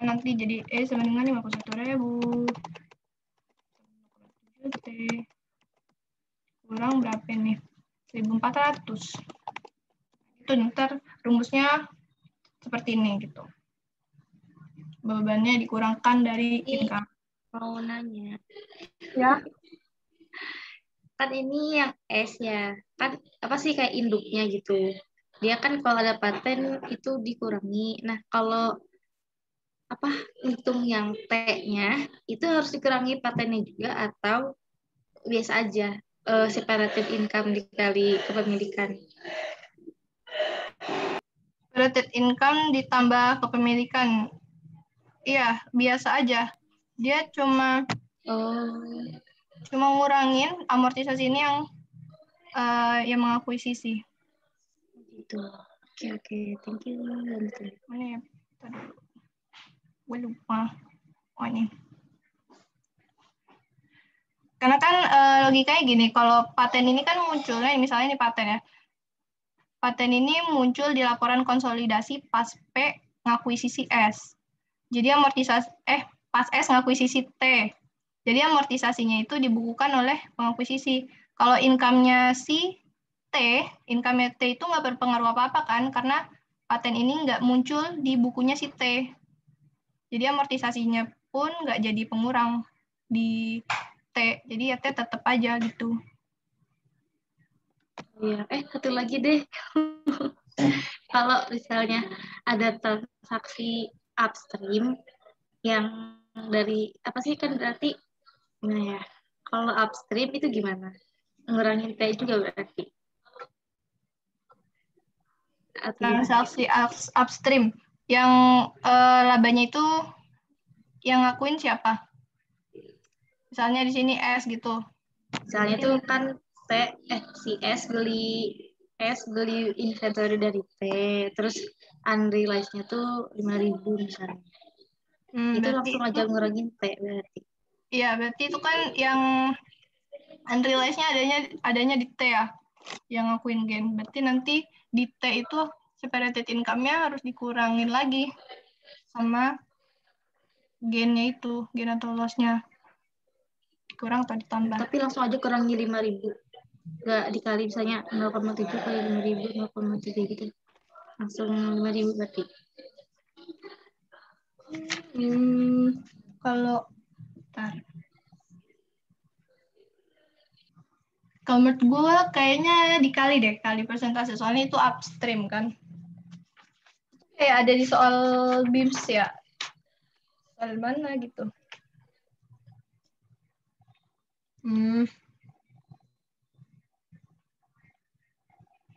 Nanti jadi E sama dengan 51.000. T kurang berapa nih? 1.400. Itu ntar rumusnya seperti ini gitu. Bebannya dikurangkan dari income. Mau nanya. Ya. Kan ini yang S ya. Kan apa sih kayak induknya gitu. Dia kan kalau ada paten itu dikurangi. Nah, kalau apa hitung yang T-nya itu harus dikurangi patennya juga atau biasa aja separated income dikali kepemilikan. Separated income ditambah kepemilikan. Iya, biasa aja. Dia cuma ngurangin amortisasi ini yang mengakuisisi. Gitu. Oke, thank you. Mana ya? Gue lupa. Oh ini. Karena kan logikanya gini, kalau paten ini kan munculnya, misalnya ini paten ya. Paten ini muncul di laporan konsolidasi pas P ngakuisisi S. Jadi amortisasi pas S ngakuisisi T. Jadi amortisasinya itu dibukukan oleh pengakuisisi. Kalau income-nya si T, income-nya T itu nggak berpengaruh apa-apa kan, karena paten ini nggak muncul di bukunya si T. Jadi amortisasinya pun nggak jadi pengurang di T. Jadi ya T tetap aja gitu. Iya, satu lagi deh. Kalau misalnya ada transaksi upstream yang dari apa sih kan berarti, nah ya, kalau upstream itu gimana? Ngurangin T juga berarti. Transaksi upstream yang labanya itu yang ngakuin siapa? Misalnya di sini S gitu. Misalnya tuh kan si S beli inventory dari T, terus unrealized-nya tuh 5.000 misalnya. Itu langsung aja ngurangin T berarti. Iya, berarti itu kan yang unrealized-nya adanya di T ya, yang ngakuin gain. Berarti nanti di T itu separated income-nya harus dikurangin lagi sama gain-nya itu, gain atau loss-nya. Kurang atau ditambah. Tapi langsung aja kurangi 5.000. Nggak dikali misalnya 0,7 kali 5.000, 0,3 gitu. Langsung 5.000 berarti. Kalau menurut gue kayaknya dikali deh, kali persentase. Soalnya itu upstream kan. Kayak ada di soal BIMS ya. Soal mana gitu.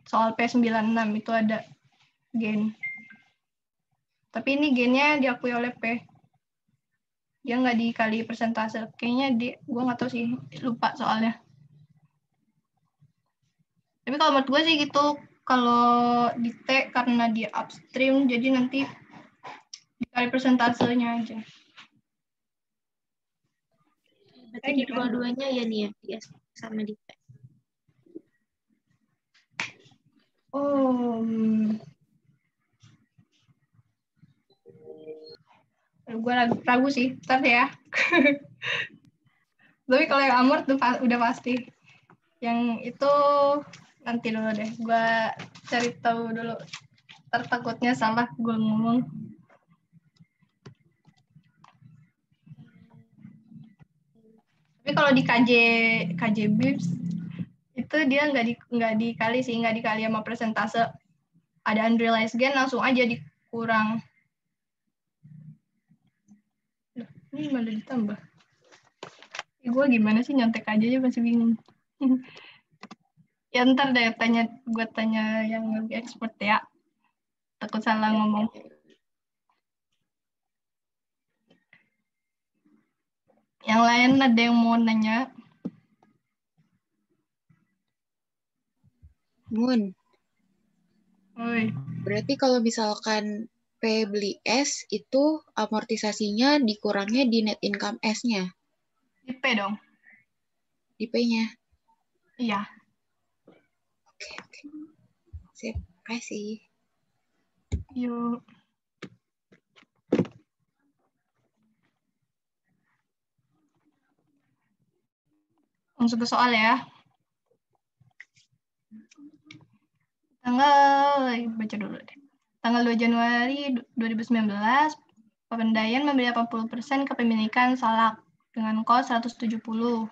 Soal P96 itu ada gen. Tapi ini gennya diakui oleh P. Dia nggak dikali persentase. Kayaknya gue nggak tahu sih, lupa soalnya. Tapi kalau menurut gue sih gitu, kalau di T karena dia upstream, jadi nanti dikali persentasenya aja. Berarti di dua-duanya ya nih ya, di S sama di P. Oh, gue ragu sih, ntar ya. Tapi kalau yang Amor tuh udah pasti. Yang itu nanti dulu deh, gue cari tahu dulu. Ntar takutnya salah gue ngomong. Tapi kalau di KJB itu dia nggak dikali sih, nggak dikali sama persentase. Ada unrealized gain langsung aja dikurang. Ini malah ditambah. Gue gimana sih nyontek aja masih bingung. Ya ntar deh gue tanya yang lebih expert ya. Takut salah ngomong. Yang lain ada yang mau nanya? Mun. Oi. Berarti kalau misalkan P beli S, itu amortisasinya dikurangnya di net income S-nya? Di P dong? Di P-nya? Iya. Oke. Sip, kasih. Yuk. Langsung ke soal ya. Baca dulu deh. Tanggal 2 Januari 2019, Pegadaian membeli 80% kepemilikan Salak dengan kos 170.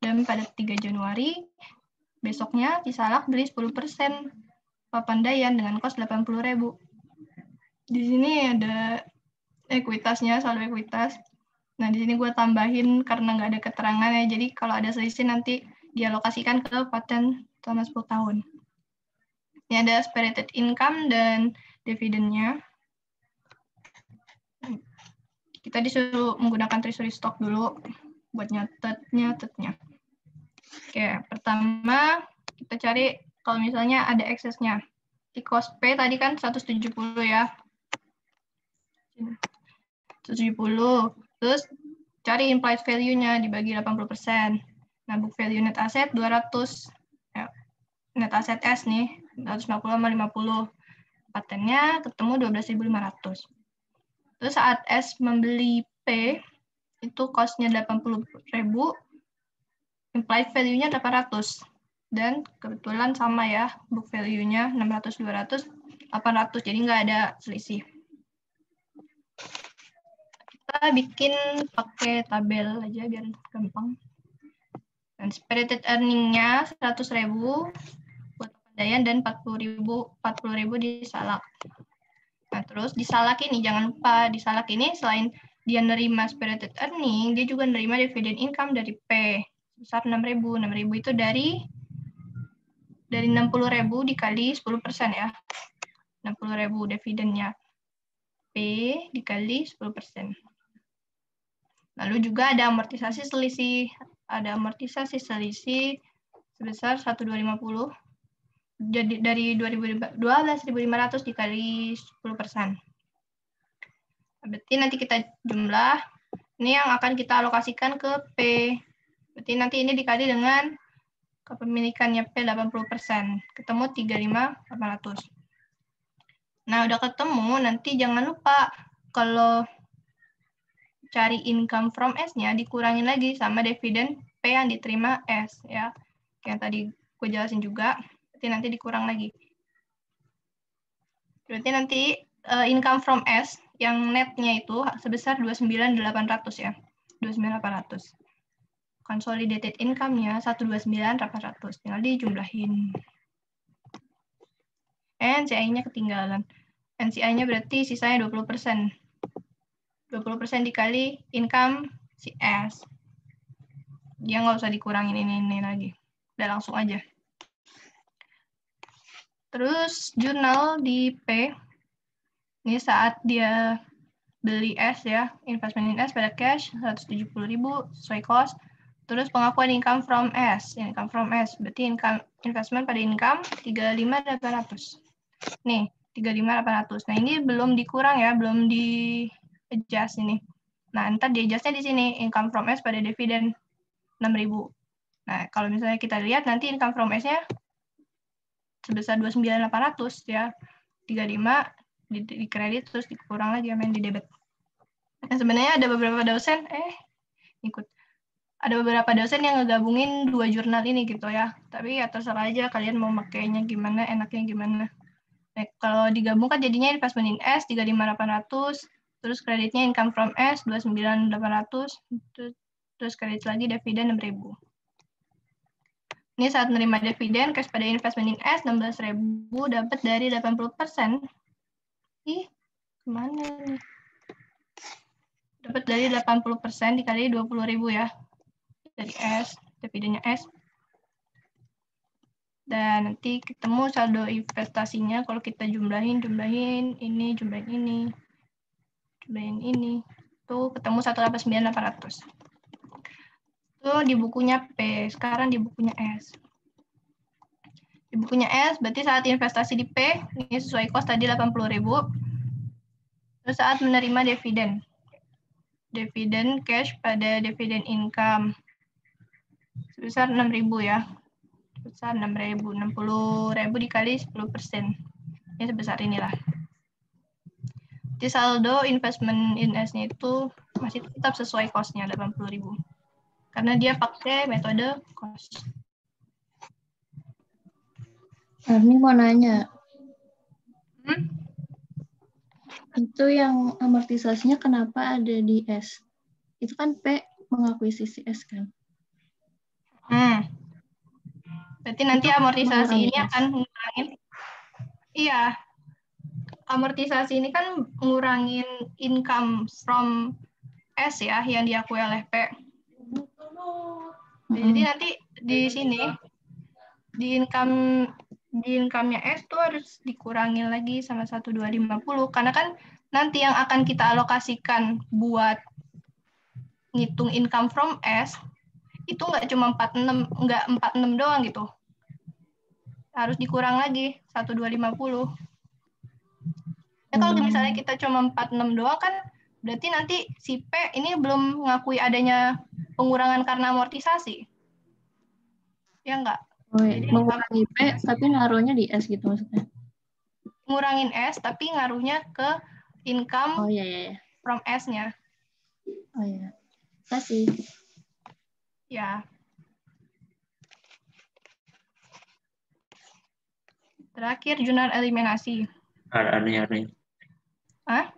Dan pada 3 Januari, besoknya di Salak beli 10% Pegadaian dengan kos 80.000. Di sini ada ekuitasnya, saldo ekuitas. Nah, di sini gue tambahin karena nggak ada keterangan ya. Jadi kalau ada selisih nanti dialokasikan ke paten selama 10 tahun. Ini ada spirited income dan dividennya. Kita disuruh menggunakan treasury stock dulu buat nyatetnya. Oke, pertama kita cari kalau misalnya ada eksesnya. Di cost P tadi kan 170 ya. 170. Terus cari implied value-nya dibagi 80%. Nah, book value net asset 200. Ya, net asset S nih, 150 sama 50. Patennya ketemu 12.500. Terus saat S membeli P, itu cost-nya 80.000, implied value-nya 800. Dan kebetulan sama ya, book value-nya 600, 200, 800. Jadi nggak ada selisih. Kita bikin pakai tabel aja biar gampang. Dan spirited earning-nya 100.000 buat Pegadaian dan 40.000 di Salak. Nah, terus di Salak ini jangan lupa di Salak ini selain dia nerima spirited earning, dia juga nerima dividend income dari P besar 6.000. 6.000 itu dari 60.000 dikali 10% ya. 60.000 dividennya. P dikali 10%. Lalu juga ada amortisasi selisih. Ada amortisasi selisih sebesar 1.250. Jadi dari 12.500 dikali 10%. Berarti nanti kita jumlah. Ini yang akan kita alokasikan ke P. Berarti nanti ini dikali dengan kepemilikannya P 80%. Ketemu 35.800. Nah, udah ketemu, nanti jangan lupa kalau cari income from S-nya dikurangin lagi sama dividen P yang diterima S ya. Yang tadi gue jelasin juga, berarti nanti dikurang lagi. Berarti nanti income from S yang netnya itu sebesar 29.800 ya. 29.800. Consolidated income-nya 129.800. Tinggal dijumlahin. NCI-nya ketinggalan. NCI-nya berarti sisanya 20%. 20% dikali income si S. Dia nggak usah dikurangin ini lagi. Udah langsung aja. Terus jurnal di P, ini saat dia beli S ya, investment in S pada cash 170.000 sesuai cost. Terus pengakuan income from S, income from S berarti income investment pada income 35.800. Nih, 35.800. Nah, ini belum dikurang ya, belum di adjust ini. Nah, ntar di adjustnya di sini income from S pada dividen 6.000. Nah, kalau misalnya kita lihat nanti income from S-nya sebesar 29.800 ya. 35 di kredit terus dikurang lagi main di debit. Nah, sebenarnya ada beberapa dosen ikut. Ada beberapa dosen yang ngegabungin dua jurnal ini gitu ya. Tapi ya terserah aja kalian mau makainya gimana, enaknya gimana. Nah, kalau digabungkan jadinya investment in S 35.800, terus kreditnya income from S 29.800, terus kredit lagi dividen 6.000. Ini saat menerima dividen, cash pada investment in S 16.000 dapat dari 80%. Ih, kemana nih? Dapat dari 80% dikali 20.000 ya. Dari S, dividennya S. Dan nanti ketemu saldo investasinya kalau kita jumlahin ini, jumlahin ini. Tuh ketemu 189.800. Tuh di bukunya P, sekarang di bukunya S. Di bukunya S, berarti saat investasi di P, ini sesuai cost tadi 80.000. Terus saat menerima dividen. Dividen cash pada dividen income. Sebesar 6.000 ya. Sebesar 6.000. 60.000 dikali 10%. Ini sebesar inilah. Di saldo investment in S-nya itu masih tetap sesuai cost-nya 80.000. Karena dia pakai metode cost. Arni mau nanya. Itu yang amortisasinya kenapa ada di S? Itu kan P mengakuisisi S kan? Berarti nanti itu amortisasi ini S. akan ngurangin. Iya. Amortisasi ini kan ngurangin income from S ya, yang diakui oleh P. Jadi nanti di sini, di income-nya S tuh harus dikurangin lagi sama 1.250. Karena kan nanti yang akan kita alokasikan buat ngitung income from S, itu nggak cuma 46 doang gitu. Harus dikurang lagi 1.250. Ya kalau misalnya kita cuma 46 doang kan berarti nanti si P ini belum mengakui adanya pengurangan karena amortisasi. Ya enggak? Oh, ya. Mengurangi P tapi naruhnya di S gitu maksudnya. Ngurangin S tapi ngaruhnya ke income from S-nya. Oh iya. Kasih. Ya. Terakhir jurnal eliminasi. Aneh. Hah?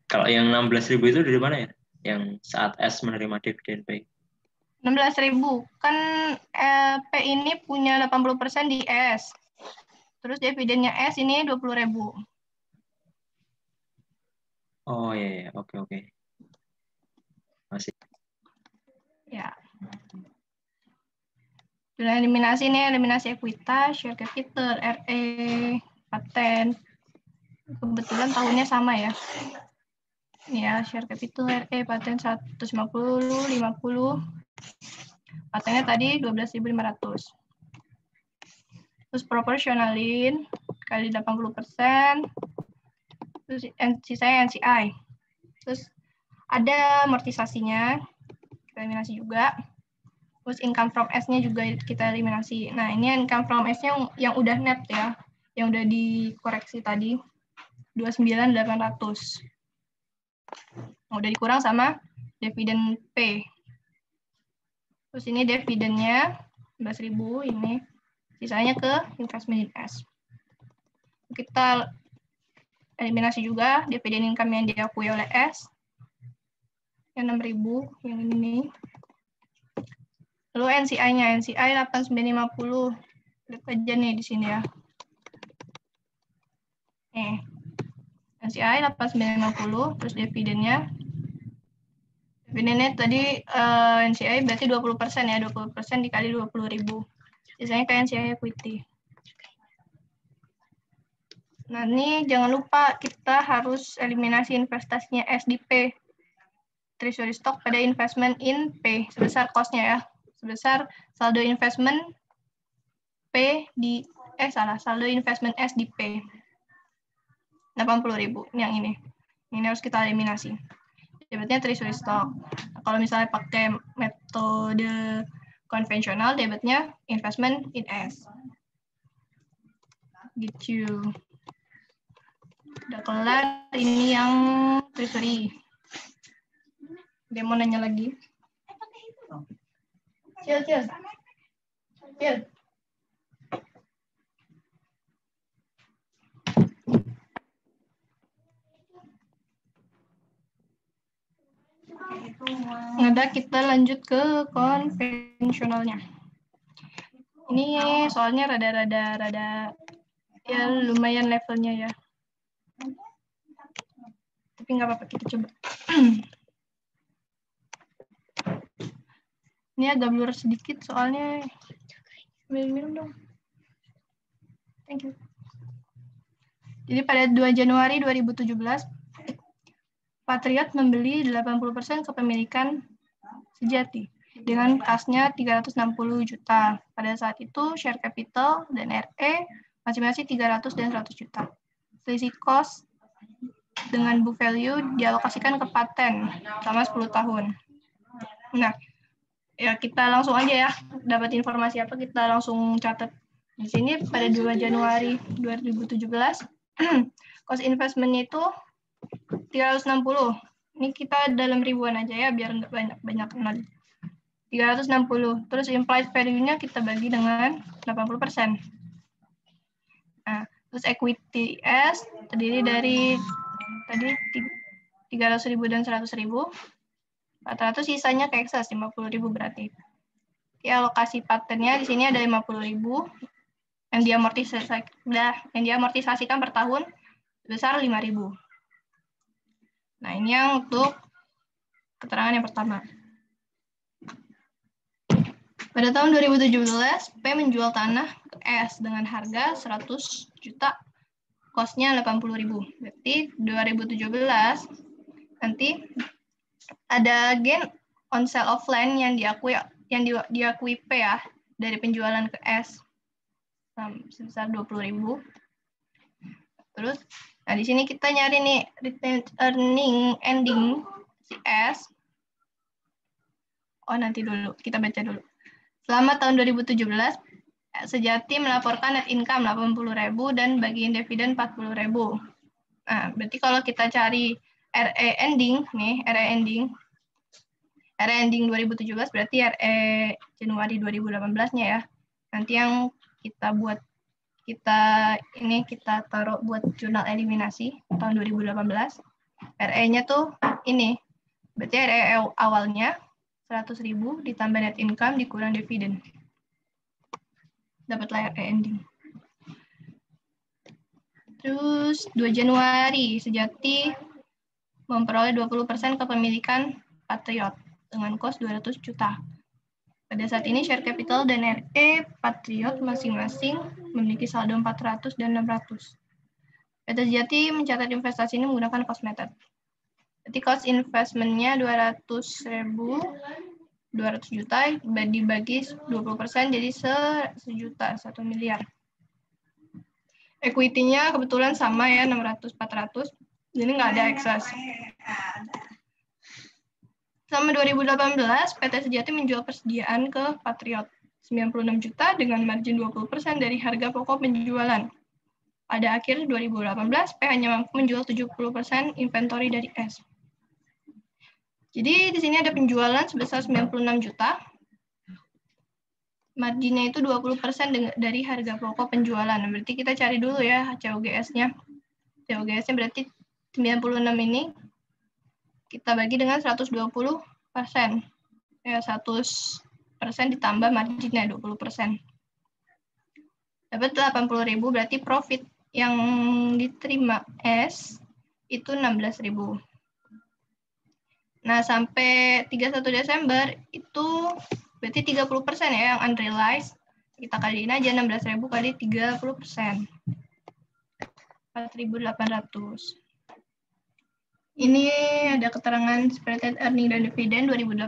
Kalau yang 16.000 itu dari mana ya? Yang saat S menerima dividen P. 16.000. Kan P ini punya 80% di S. Terus dividennya S ini 20.000. Oh iya. Oke. Masih. Ya. Jurnal eliminasi ini eliminasi ekuitas, share capital, RE, paten. Kebetulan tahunnya sama ya. Ini ya, share capital, RE, paten 150, 50. Patennya tadi 12.500. Terus proporsionalin kali 80%. Terus sisanya NCI. Terus ada amortisasinya, kita eliminasi juga. Terus income from S-nya juga kita eliminasi. Nah, ini income from S-nya yang udah net ya, yang udah dikoreksi tadi, 29.800. Udah dikurang sama dividen P. Terus ini dividennya 11.000 ini. Sisanya ke investment in S. Kita eliminasi juga dividen income yang diakui oleh S. Yang 6.000, yang ini. Lalu NCI-nya, NCI 8.950. Lihat aja nih di sini ya. NCI 8.950, terus dividennya BNN tadi NCI berarti 20% ya, 20% dikali 20.000. Biasanya kayak NCI equity. Nah, ini jangan lupa kita harus eliminasi investasinya S di P. Treasury stock pada investment in P. Sebesar cost-nya ya. Sebesar saldo investment P di, saldo investment S di P. 80.000, yang ini. Ini harus kita eliminasi. Debitnya treasury stock. Nah, kalau misalnya pakai metode konvensional, debitnya investment in S. Gitu. Udah kelar, ini yang treasury. Dia mau nanya lagi. Cil. Udah, kita lanjut ke konvensionalnya. Ini soalnya rada ya lumayan levelnya ya. Tapi nggak apa-apa, kita coba. Ini agak blur sedikit soalnya. Minum dong. Thank you. Jadi pada 2 Januari 2017, Patriot membeli 80% kepemilikan Sejati dengan kasnya 360 juta. Pada saat itu share capital dan RE masing-masing 300 dan 100 juta. Selisih cost dengan book value dialokasikan ke paten selama 10 tahun. Nah, ya kita langsung aja ya, dapat informasi apa kita langsung catat. Di sini pada 2 Januari 2017, cost investment-nya itu 360. Ini kita dalam ribuan aja ya, biar nggak banyak nol. 360. Terus implied value-nya kita bagi dengan 80%. Nah, terus equity S terdiri dari tadi 300.000 dan 100.000. 400 sisanya ke excess 50.000 berarti. Oke, alokasi patennya di sini ada 50.000 yang diamortisasikan per tahun sebesar 5.000. Nah, ini yang untuk keterangan yang pertama. Pada tahun 2017, P menjual tanah ke S dengan harga 100 juta, cost-nya 80.000. Berarti 2017 nanti ada gain on sale of land yang diakui P ya dari penjualan ke S sebesar 20.000. Terus, nah di sini kita nyari nih retained earning ending si S. Oh nanti dulu, kita baca dulu. Selama tahun 2017, Sejati melaporkan net income 80.000 dan bagian dividen 40.000. Nah, berarti kalau kita cari RE ending nih, RE ending 2017 berarti RE Januari 2018-nya ya. Nanti yang kita taruh buat jurnal eliminasi tahun 2018. RE-nya tuh ini. Berarti RE awalnya 100.000 ditambah net income dikurang dividen. Dapatlah RE ending. Terus 2 Januari Sejati memperoleh 20% kepemilikan Patriot dengan cost 200 juta. Pada saat ini share capital dan RE Patriot masing-masing memiliki saldo 400 dan 600. PT Sejati mencatat investasi ini menggunakan cost method. Jadi cost investment-nya 200.000, 200 juta dibagi 20% jadi 1 juta, 1 miliar. Equity-nya kebetulan sama ya, 600-400. Jadi nggak ada excess. Selama 2018, PT Sejati menjual persediaan ke Patriot 96 juta dengan margin 20% dari harga pokok penjualan. Pada akhir 2018, P hanya mampu menjual 70% inventory dari S. Jadi di sini ada penjualan sebesar 96 juta. Marginnya itu 20% dari harga pokok penjualan. Berarti kita cari dulu ya COGS-nya. COGS-nya berarti 96 ini kita bagi dengan 120%. Ya, 100% ditambah marginnya 20%. Dapat 80.000 berarti profit yang diterima S itu 16.000. Nah, sampai 31 Desember itu berarti 30% ya yang unrealized. Kita kaliin aja 16.000 kali 30%. 4.800. Ini ada keterangan expected earning dan dividen 2018.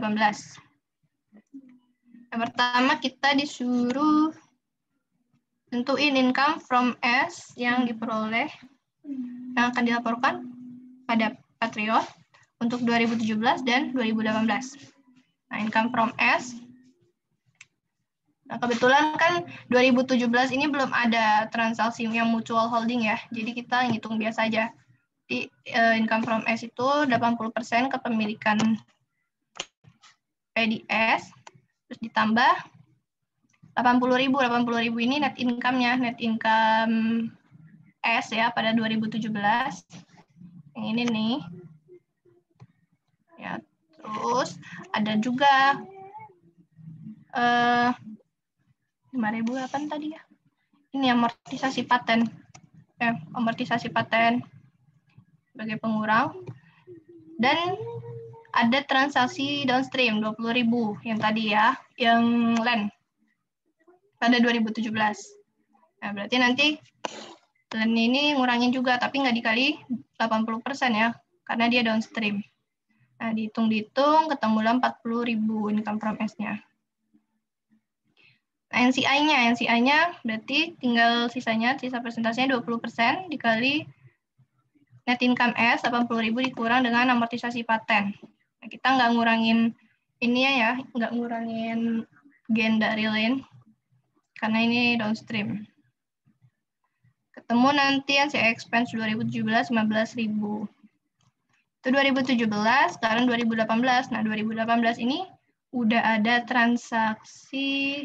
Yang pertama kita disuruh tentuin income from S yang diperoleh yang akan dilaporkan pada Patriot untuk 2017 dan 2018. Nah, income from S. Nah, kebetulan kan 2017 ini belum ada transaksi yang mutual holding ya. Jadi kita ngitung biasa aja. Di income from S itu 80% kepemilikan PDS, terus ditambah 80.000. 80.000 ini net income-nya, net income S ya pada 2017. Yang ini nih. Ya, terus ada juga 5.000 apa tadi ya? Ini amortisasi paten. Ya, amortisasi paten sebagai pengurang. Dan ada transaksi downstream 20.000 yang tadi ya, yang land pada 2017. Nah, berarti nanti land ini ngurangin juga, tapi nggak dikali 80% ya, karena dia downstream. Nah, dihitung ketemulah 40.000 income from S-nya. Nah, NCI-nya berarti tinggal sisa persentasenya 20% dikali net income S 80.000 dikurang dengan amortisasi paten. Nah, kita nggak ngurangin ini ya, nggak ngurangin gain dari land, karena ini downstream. Ketemu nanti NCI expense 2017 15.000. Itu 2017, sekarang 2018. Nah, 2018 ini udah ada transaksi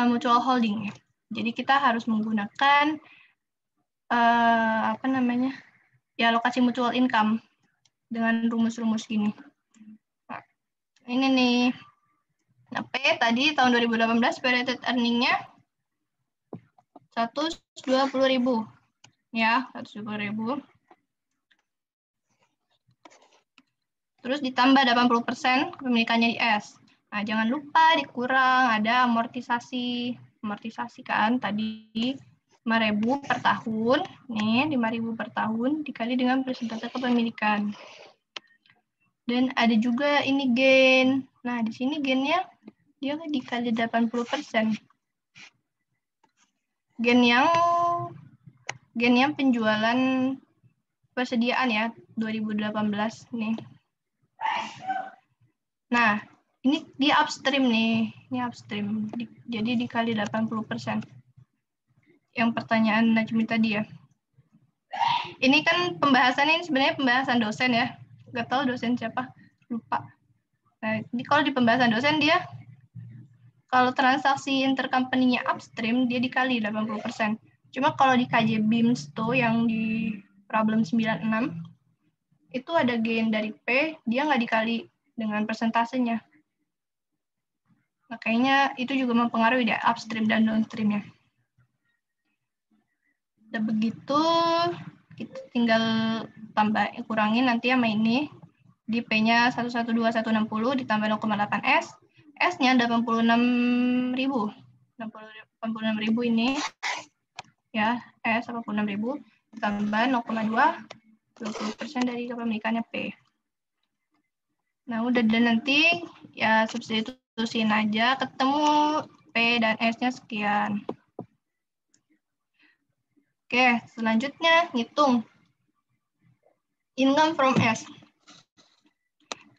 mutual holding. Jadi kita harus menggunakan ya alokasi mutual income dengan rumus-rumus gini. Nah, ini nih. Nah, P tadi tahun 2018 expected earning-nya 120.000. Ya, 120.000. Terus ditambah 80% kepemilikannya di S. Nah, jangan lupa dikurang ada amortisasi. Amortisasi kan tadi 5.000 per tahun. Nih, 5.000 per tahun dikali dengan persentase kepemilikan. Dan ada juga ini gain. Nah, di sini gainnya dia dikali 80%. Gain yang penjualan persediaan ya, 2018 nih. Nah, ini di upstream nih. Ini upstream. Jadi dikali 80%. Yang pertanyaan Najmi tadi ya. Ini kan pembahasannya ini sebenarnya pembahasan dosen ya. Nggak tahu dosen siapa, lupa. Nah, ini kalau di pembahasan dosen dia, kalau transaksi intercompany-nya upstream, dia dikali 80%. Cuma kalau di KJ BIMSTO yang di problem 96, itu ada gain dari P, dia nggak dikali dengan persentasenya. Makanya itu juga mempengaruhi dia upstream dan downstream-nya. Dan begitu, kita tinggal kurangin nanti sama ini. Di P-nya 112.160 ditambah 0,8 S. S-nya 86.000. 86.000 ini. Ya, S 86.000 ditambah 0,2. 20% dari kepemilikannya P. Nah, udah dan nanti ya substitusiin aja, ketemu P dan S-nya sekian. Oke, selanjutnya ngitung income from S.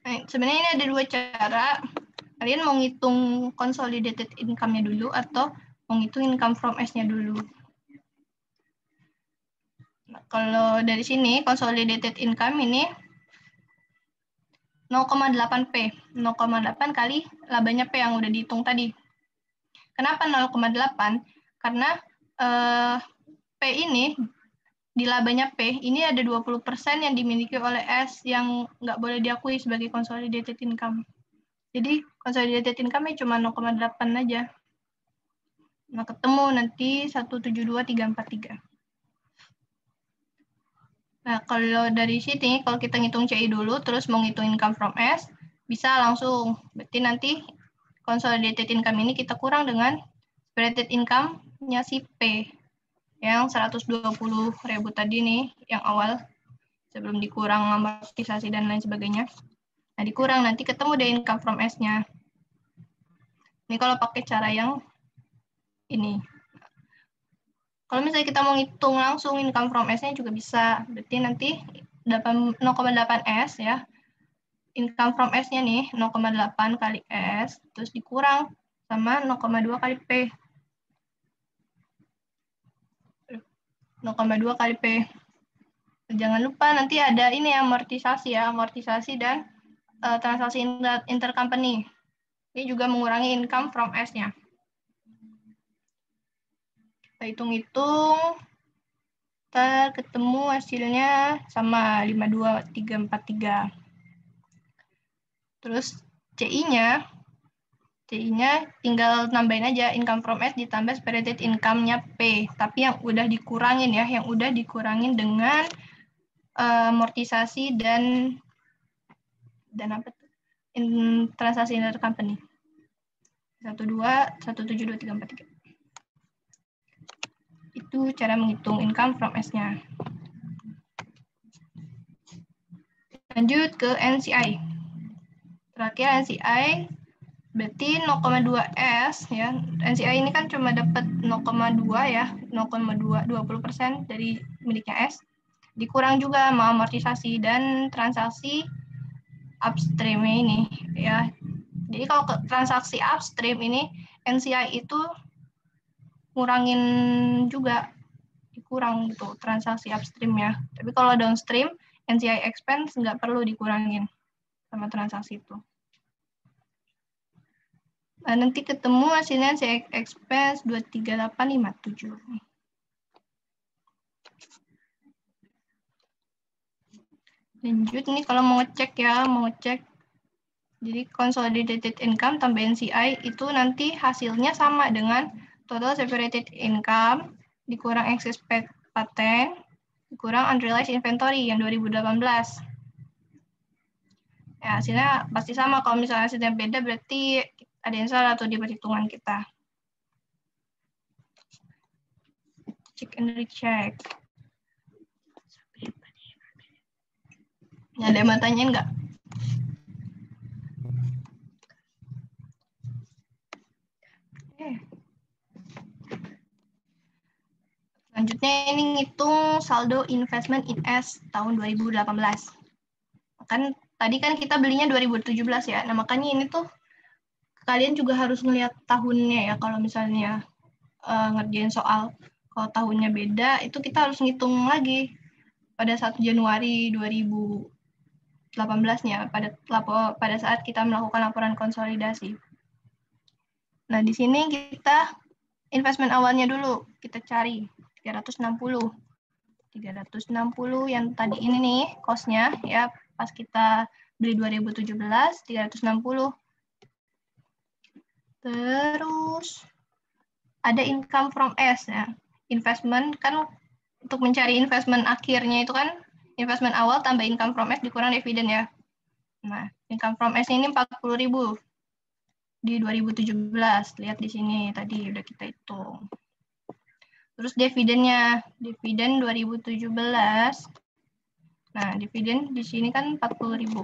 Nah, sebenarnya ini ada dua cara. Kalian mau ngitung consolidated income-nya dulu atau mau ngitung income from S-nya dulu. Nah, kalau dari sini consolidated income ini 0,8 P. 0,8 kali labanya P yang udah dihitung tadi. Kenapa 0,8? Karena P ini di labanya P ini ada 20% yang dimiliki oleh S yang nggak boleh diakui sebagai consolidated income. Jadi consolidated income-nya cuma 0,8 aja. Nah, ketemu nanti 172.343. Nah, kalau dari sini, kalau kita ngitung CI dulu, terus mau ngitung income from S, bisa langsung. Berarti nanti consolidated income ini kita kurang dengan separated income-nya si P yang 120.000 tadi nih yang awal sebelum dikurang amortisasi dan lain sebagainya. Nah, dikurang nanti ketemu deh income from S-nya. Ini kalau pakai cara yang ini. Kalau misalnya kita mau ngitung langsung income from S-nya juga bisa. Berarti nanti 0,8 S ya. Income from S-nya nih 0,8 kali S, terus dikurang sama 0,2 kali P. 0,2 kali P. Jangan lupa nanti ada ini amortisasi ya, amortisasi dan transaksi intercompany. Ini juga mengurangi income from S-nya. Kita hitung-hitung, kita ketemu hasilnya sama 52343. Terus CI-nya tinggal nambahin aja income from S ditambah separated income-nya P. Tapi yang udah dikurangin ya, yang udah dikurangin dengan amortisasi dan apa tuh? Transaksi intercompany. 1717243. Itu cara menghitung income from S-nya. Lanjut ke NCI. Terakhir NCI berarti 0,2 S ya. NCI ini kan cuma dapat 0,2 ya, 0,20% dari miliknya S. Dikurang juga sama amortisasi dan transaksi upstream ini ya. Jadi kalau transaksi upstream ini NCI itu ngurangin juga, dikurang gitu transaksi upstream ya. Tapi kalau downstream NCI expense nggak perlu dikurangin sama transaksi itu. Nah, nanti ketemu hasilnya NCI expense 23857. Lanjut nih kalau mau ngecek ya, mau ngecek. Jadi consolidated income tambah NCI itu nanti hasilnya sama dengan total separated income dikurang excess patent dikurang unrealized inventory yang 2018. Ya, hasilnya pasti sama. Kalau misalnya hasilnya beda berarti ada yang salah atau di perhitungan kita. Check and recheck. Ada yang mau tanyain nggak? Selanjutnya ini ngitung saldo investment in S tahun 2018. Kan tadi kan kita belinya 2017 ya. Nah, makanya ini tuh kalian juga harus ngelihat tahunnya ya. Kalau misalnya ngerjain soal, kalau tahunnya beda, itu kita harus ngitung lagi pada 1 Januari 2018-nya, pada saat kita melakukan laporan konsolidasi. Nah, di sini kita investment awalnya dulu, kita cari 360 yang tadi ini nih, cost-nya ya, pas kita beli 2017, 360. Terus ada income from S ya. Investment kan untuk mencari investment akhirnya itu kan investment awal tambah income from S dikurang dividen ya. Nah, income from S ini 40.000 di 2017. Lihat di sini tadi udah kita hitung. Terus dividennya, dividen 2017. Nah, dividen di sini kan 40.000.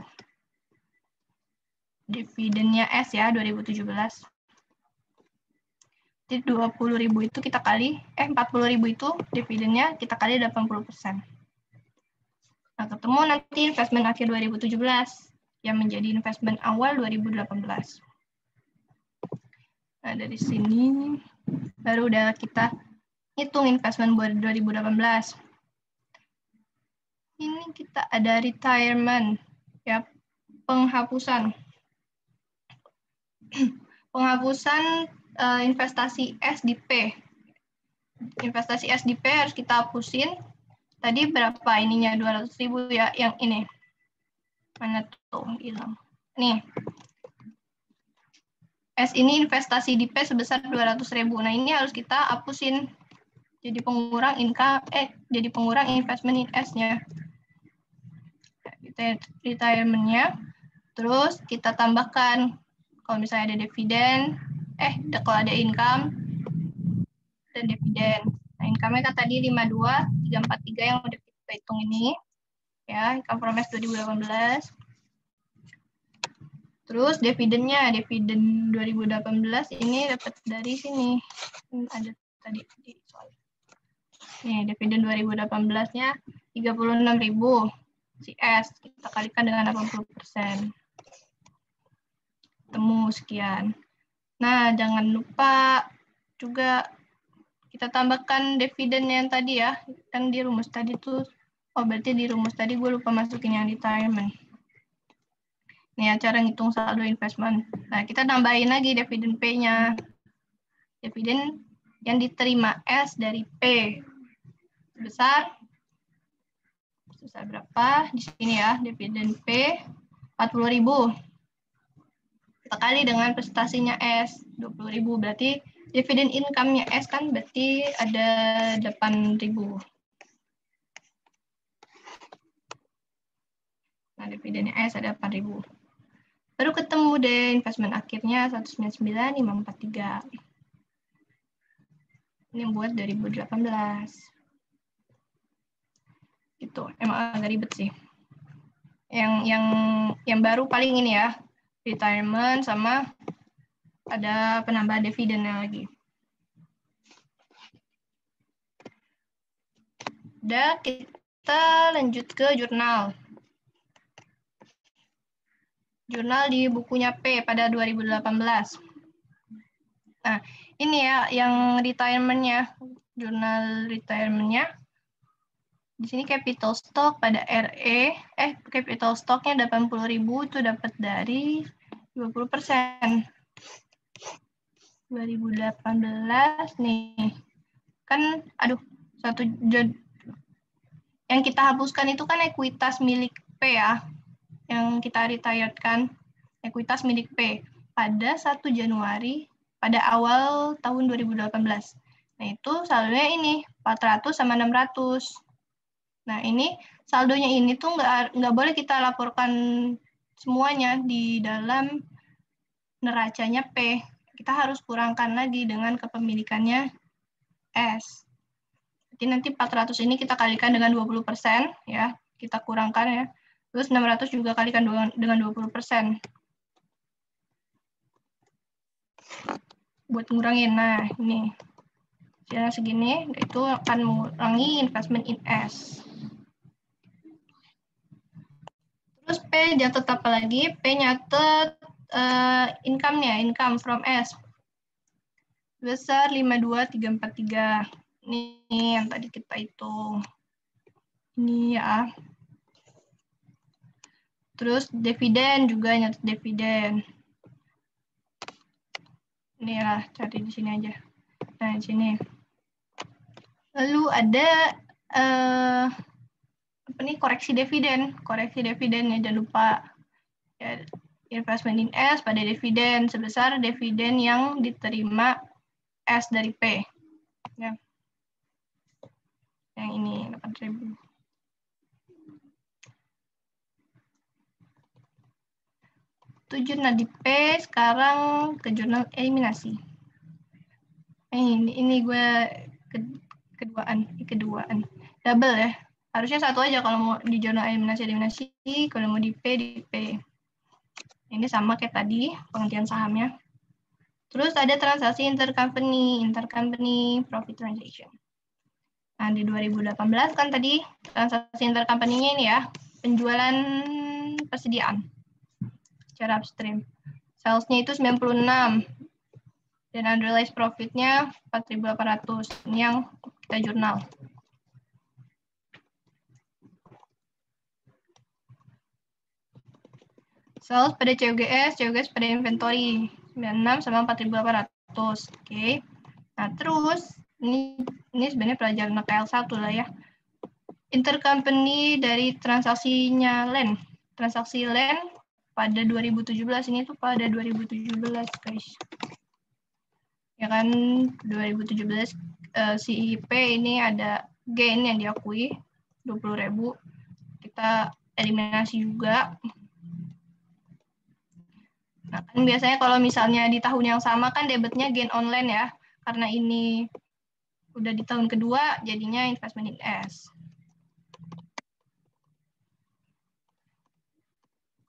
Dividennya S ya 2017. Jadi 20.000 itu kita kali, 40.000 itu dividennya kita kali 80%. Nah, ketemu nanti investment akhir 2017 yang menjadi investment awal 2018. Nah, dari sini baru udah kita hitung investment buat 2018. Ini kita ada retirement, ya, penghapusan. Penghapusan investasi S di P. Investasi S di P harus kita hapusin. Tadi berapa ininya? 200.000 ya, yang ini. Mana tuh hilang? Nih. S ini investasi di P sebesar 200.000. Nah, ini harus kita hapusin. Jadi pengurang income, jadi pengurang investment in S-nya. Retirement-nya Terus kita tambahkan kalau misalnya ada dividen, kalau ada income dan dividen. Nah, income-nya kan tadi 52.343 yang udah kita hitung ini. Ya, income from S 2018. Terus dividennya, dividen 2018 ini dapat dari sini. Ada tadi di soal. Nih, dividen 2018-nya 36.000 CS. Kita kalikan dengan 80%. Temu sekian. Nah, jangan lupa juga kita tambahkan dividen yang tadi ya. Kan di rumus tadi tuh, berarti di rumus tadi gue lupa masukin yang retirement. Ini cara ngitung saldo investment. Nah, kita tambahin lagi dividen P-nya. Dividen yang diterima S dari P. Sebesar berapa? Di sini ya, dividen P 40.000. Kita kali dengan prestasinya S 20.000. Berarti dividen income-nya S kan berarti ada 8.000. Nah, dividennya S ada 8.000. Baru ketemu deh investment akhirnya 199.543. Ini buat 2018. Gitu. Emang agak ribet sih. Yang baru paling ini ya, retirement sama ada penambahan dividennya lagi. Udah, kita lanjut ke jurnal. Jurnal di bukunya P pada 2018. Nah, ini ya yang retirement-nya. Jurnal retirement-nya. Di sini capital stock pada RE, capital stock-nya 80.000 itu dapat dari 20%. 2018 nih. Kan, yang kita hapuskan itu kan ekuitas milik P ya. Yang kita retiredkan, ekuitas milik P pada 1 Januari pada awal tahun 2018. Nah, itu saldonya ini 400 sama 600. Nah, ini saldonya ini tuh nggak boleh kita laporkan semuanya di dalam neracanya P. Kita harus kurangkan lagi dengan kepemilikannya S. Jadi nanti 400 ini kita kalikan dengan 20%, ya. Kita kurangkan ya. Terus 600 juga kalikan dengan 20%. Buat ngurangin. Nah, ini. Hasilnya segini, itu akan mengurangi investment in S. Terus P nyatet apa lagi? P nyatet income-nya, income from S. Besar 52.343. Ini yang tadi kita hitung. Ini ya. Terus dividen juga nyatet dividen. Ini lah, cari di sini aja. Nah, di sini. Lalu ada koreksi dividen. Koreksi dividennya jangan lupa ya, investment in S pada dividen sebesar dividen yang diterima S dari P. Ya. Yang ini 8.000. Itu jurnal di P, sekarang ke jurnal eliminasi. Ini gue keduaan. Double ya. Harusnya satu aja kalau mau di jurnal eliminasi, kalau mau di P. Ini sama kayak tadi, pengertian sahamnya. Terus ada transaksi intercompany profit transaction. Nah, di 2018 kan tadi transaksi intercompany-nya ini ya, penjualan persediaan secara upstream. Sales-nya itu 96 dan unrealized profit-nya 4.800. Ini yang kita jurnal. Sales pada COGS pada inventory 96 sama 4.800. Oke. Nah, terus ini sebenarnya pelajaran KL1 lah ya. Intercompany dari transaksinya land. Transaksi land pada 2017 ini tuh pada 2017 guys. Ya kan 2017 si IP ini ada gain yang diakui 20.000. Kita eliminasi juga. Nah, kan biasanya kalau misalnya di tahun yang sama kan debitnya gain online ya. Karena ini udah di tahun kedua, jadinya investment in S.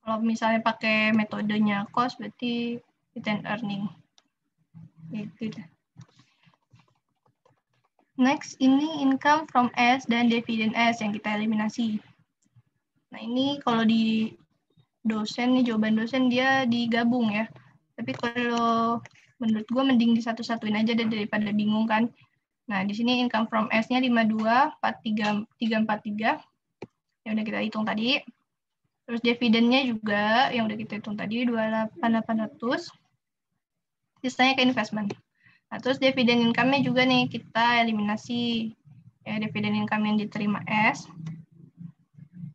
Kalau misalnya pakai metodenya cost, berarti return earning. Gitu. Next, ini income from S dan dividend S yang kita eliminasi. Nah, ini kalau di dosen nih, jawaban dosen dia digabung ya. Tapi kalau menurut gue mending disatu-satuin aja deh daripada bingung kan. Nah, di sini income from S-nya 52, 43, 343. Yang udah kita hitung tadi. Terus dividennya juga yang udah kita hitung tadi 28.800. Sisanya ke investment. Nah, terus dividen income-nya juga nih kita eliminasi. Ya, dividen income yang diterima S.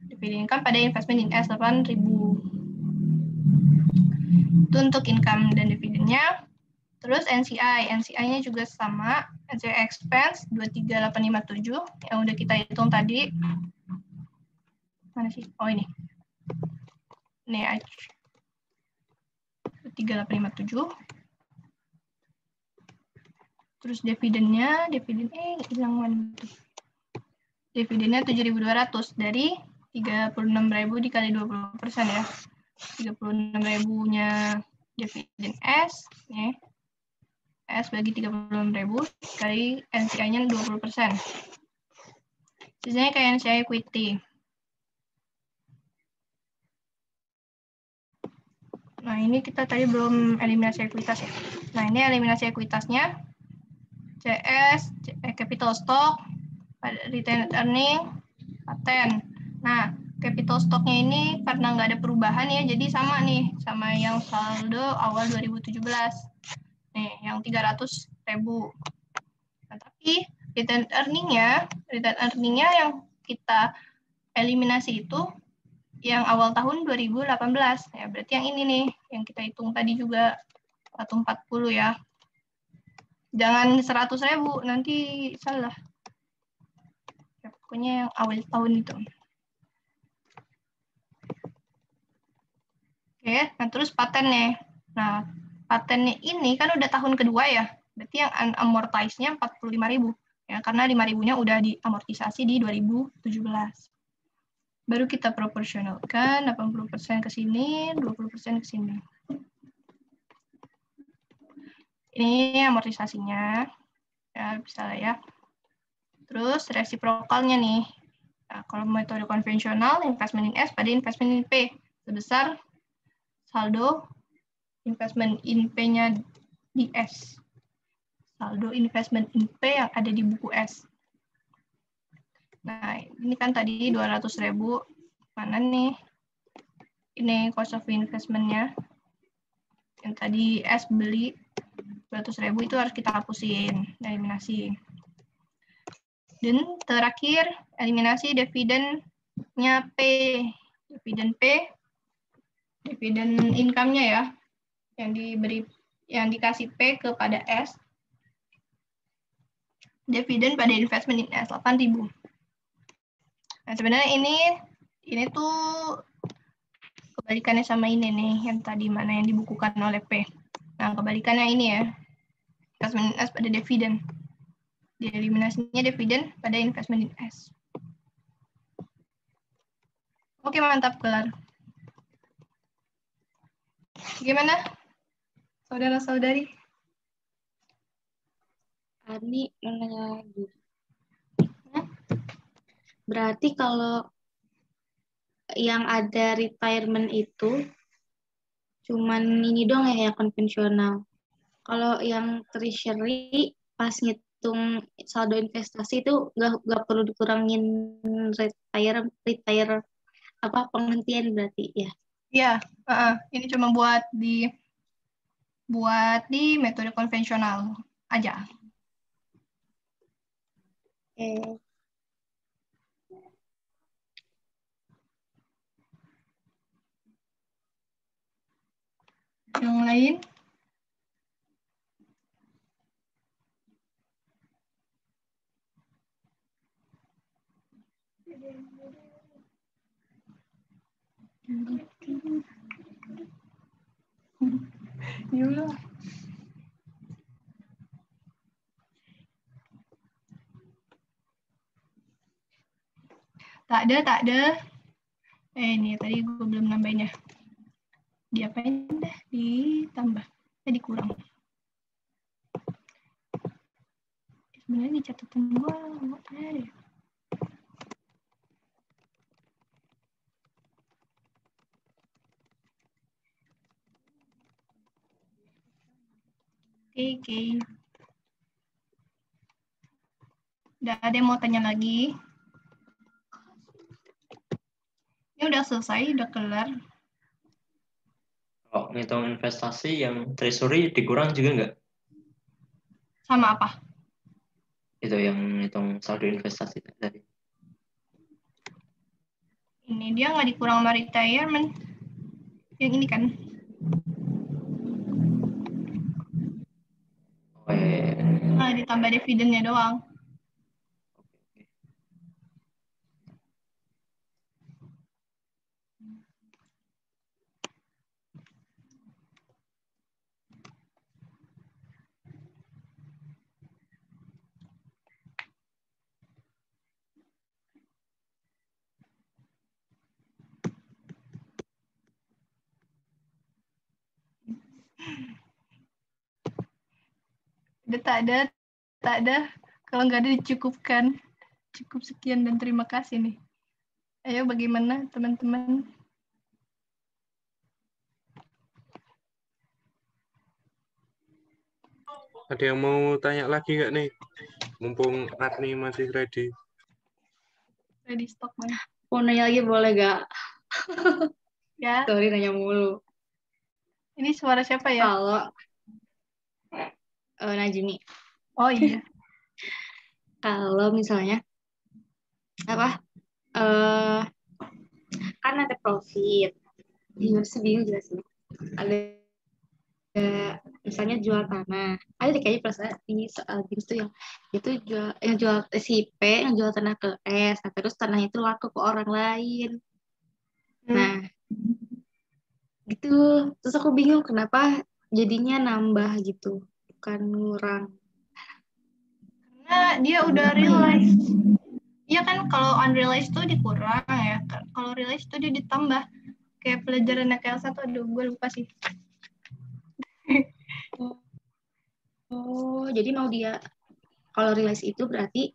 Dividen income pada investment in S 8.000. Itu untuk income dan dividennya. Terus NCI-nya juga sama. NCI expense 23857 yang udah kita hitung tadi. Mana sih? Oh ini. Ini 23857. Terus dividennya, hilang mana tuh? Dividennya 7.200 dari 36.000 dikali 20% ya. 36.000-nya dividen S, nih. S bagi 36.000 kali NCI-nya 20%. Sisanya kayak NCI equity. Nah, ini kita tadi belum eliminasi ekuitas ya. Nah, ini eliminasi ekuitasnya. CS, capital stock, retained earning, paten. Nah, capital stock-nya ini karena nggak ada perubahan ya, jadi sama nih, sama yang saldo awal 2017. Nih, yang 300.000. Nah, tapi retained earning-nya yang kita eliminasi itu yang awal tahun 2018. Ya, berarti yang ini nih, yang kita hitung tadi juga, 140 ya. Jangan 100.000, nanti salah. Ya, pokoknya yang awal tahun itu. Oke, nah terus patennya. Nah, patennya ini kan udah tahun kedua ya. Berarti yang unamortized-nya 45.000. Ya, karena 5.000-nya udah diamortisasi di 2017. Baru kita proporsionalkan 80% ke sini, 20% ke sini. Ini amortisasinya. Ya, bisa lah ya. Terus resiprokalnya nih. Nah, kalau metode konvensional, investment in S pada investment in P. Sebesar saldo investment in P-nya di S. Saldo investment in P yang ada di buku S. Nah, ini kan tadi 200.000. Mana nih? Ini cost of investment-nya. Yang tadi S beli 200.000 itu harus kita hapusin, eliminasi. Dan terakhir, eliminasi dividen-nya P. Dividen P, dividen income-nya ya, yang dikasih P kepada S. Dividen pada investment in S 8.000. Nah, sebenarnya ini tuh kebalikannya sama ini nih, yang tadi mana yang dibukukan oleh P. Nah, kebalikannya ini ya, investment in S pada dividen. Dieliminasinya dividen pada investment in S. Oke, mantap, kelar. Gimana, saudara-saudari? Ani mau nanya lagi. Berarti kalau yang ada retirement itu cuman ini dong ya yang konvensional. Kalau yang treasury pas ngitung saldo investasi itu nggak perlu dikurangin retire apa penghentian berarti ya? Ya, ini cuma buat di metode konvensional aja. Oke. Yang lain? Yaudah. Tak ada. Ini tadi gue belum nambahin ya. Diapain dah? Ditambah. Dikurang. Sebenarnya di catatan gue nggak ada deh. Oke. Udah ada yang mau tanya lagi? Ini udah selesai, udah kelar. Kalau ngitung investasi yang treasury dikurang juga nggak? Sama apa? Itu yang ngitung saldo investasi tadi. Ini dia nggak dikurang sama retirement. Yang ini kan. Oh iya. Nah, ditambah dividennya doang. Udah tak ada. Kalau nggak ada dicukupkan. Cukup sekian dan terima kasih nih. Ayo bagaimana teman-teman? Ada yang mau tanya lagi nggak nih? Mumpung Agni masih ready. Ready stock man. Mau nanya lagi boleh gak? Ya, Sorry nanya mulu. ini suara siapa ya? Kalau Najmi, Oh iya. kalau misalnya apa? eh kan ada profit. Iya sih bingung jelasin. Ada misalnya jual tanah. Ada deh kayaknya perasaan di soal games tuh yang jual si P yang jual tanah ke S. Nah, terus tanahnya itu laku ke orang lain. Nah, gitu. Terus aku bingung kenapa jadinya nambah gitu, bukan ngurang. Karena dia udah realize. Iya kan kalau unrealized tuh dikurang ya. Kalau realized tuh dia ditambah. Kayak pelajaran Elsa tuh, aduh gue lupa sih. Oh, jadi mau dia kalau realize itu berarti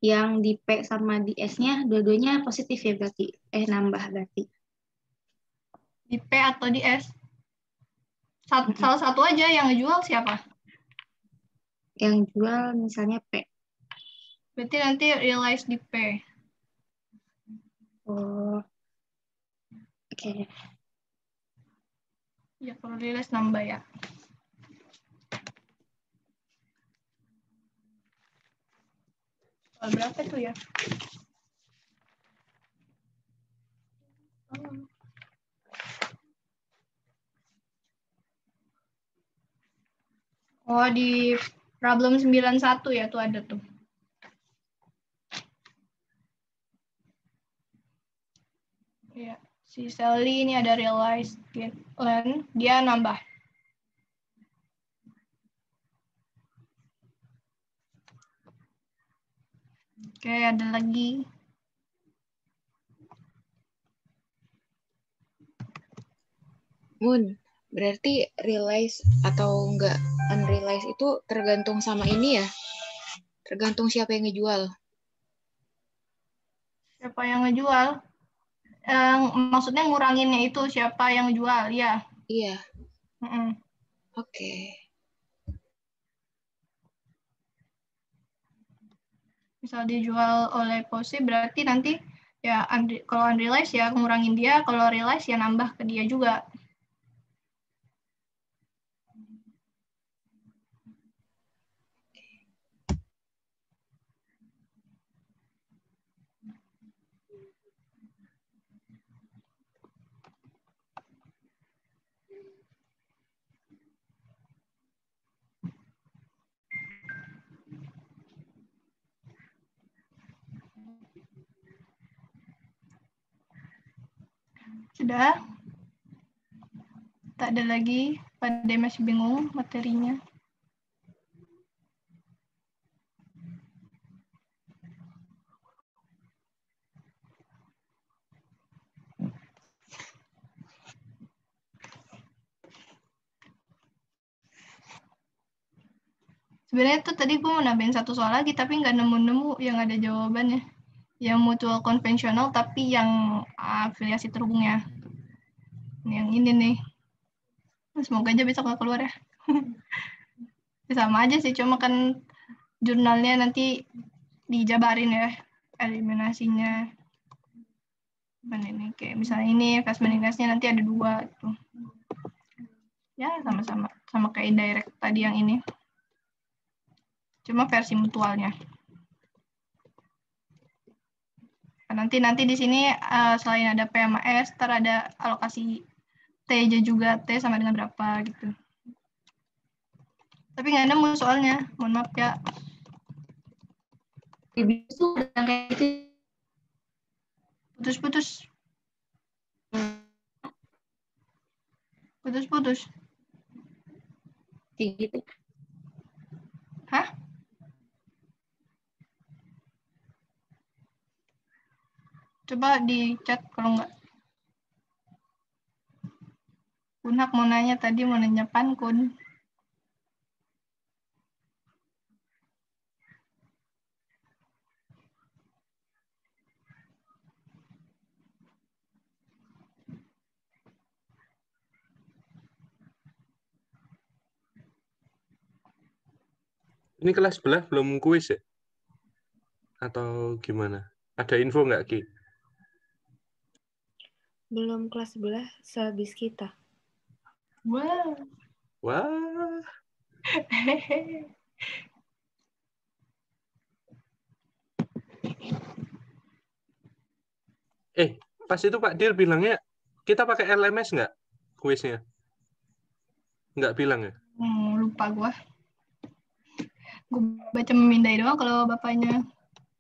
yang di P sama di S-nya dua-duanya positif ya berarti. Nambah berarti. Di P atau di S. Salah satu aja yang ngejual siapa? Yang jual misalnya P. Berarti nanti realize di P. Oh, oke. Ya kalau realize nambah ya. Soal berapa tuh ya? Oh, di problem 91 ya tuh ada tuh. Ya, si Sally ini ada realize land, dia nambah. Oke, ada lagi. Mun, berarti realize atau enggak unrealize itu tergantung sama ini ya? Tergantung siapa yang ngejual. Siapa yang ngejual? Maksudnya nguranginnya itu siapa yang jual, ya. Iya. Mm-mm. Oke. Misal dijual oleh Pose, berarti nanti ya kalau unrealized ya ngurangin dia, kalau realize ya nambah ke dia juga. Sudah? Tak ada lagi. pada masih bingung materinya. Sebenarnya tuh tadi gue mau nambahin satu soal lagi, tapi nggak nemu-nemu yang ada jawabannya. Yang mutual konvensional, tapi yang afiliasi terhubungnya. Yang ini nih. Semoga aja besok nggak keluar ya. Sama aja sih, cuma kan jurnalnya nanti dijabarin ya, eliminasinya. Mana ini, kayak misalnya ini, investment indexnya nanti ada 2. Gitu. Ya, sama-sama. Sama kayak direct tadi yang ini. Cuma versi mutualnya. Nanti di sini selain ada P sama S, ada alokasi T juga, T sama dengan berapa gitu. Tapi nggak nemu soalnya, mohon maaf ya. Itu udah kayak gitu. Putus-putus. Putus-putus. Kayak gitu. Hah? Coba di chat kalau nggak. Kunhak mau nanya tadi, mau nanya Kun. Ini kelas sebelah belum kuis ya? Atau gimana? Ada info nggak, Ki? Belum kelas sebelah sehabis kita. Wah. Wah. Pas itu Pak Dil bilangnya, kita pakai LMS nggak kuisnya? Nggak bilang ya? Lupa gue. Gue baca memindai doang kalau bapaknya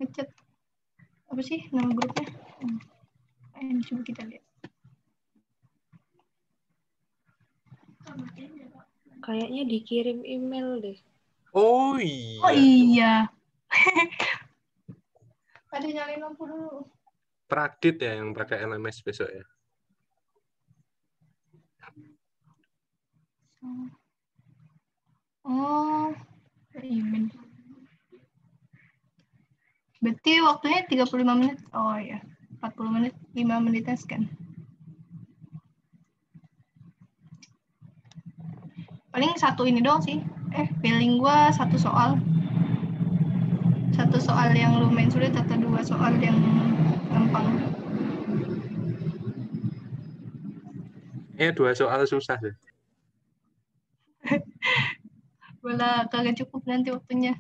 ngechat. Apa sih nama grupnya? Coba kita lihat. Kayaknya dikirim email deh. Oh iya. Oh iya. Ada nyalain lampu dulu. Praktit ya yang pakai LMS besok ya. Oh, email. Berarti waktunya 35 menit. Oh iya, 40 menit, 5 menit kan. Paling satu ini doang sih. Feeling gue satu soal. Satu soal yang lumayan sulit atau 2 soal yang gampang. 2 soal susah deh. Bola kagak cukup nanti waktunya.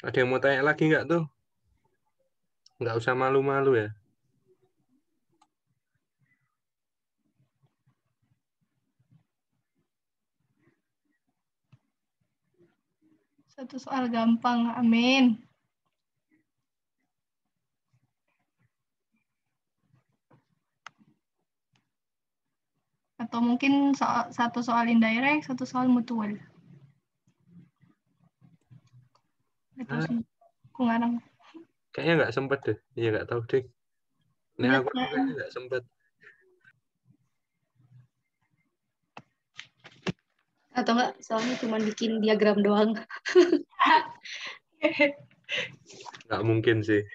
Ada yang mau tanya lagi nggak tuh? Nggak usah malu-malu ya. Satu soal gampang, amin. Atau mungkin satu soal indirect, satu soal mutual. Itu sih, aku ngarang. Kayaknya nggak sempet deh. Iya nggak tahu deh. Ini aku kayaknya nggak sempet. Atau enggak, soalnya cuma bikin diagram doang. Nggak mungkin sih.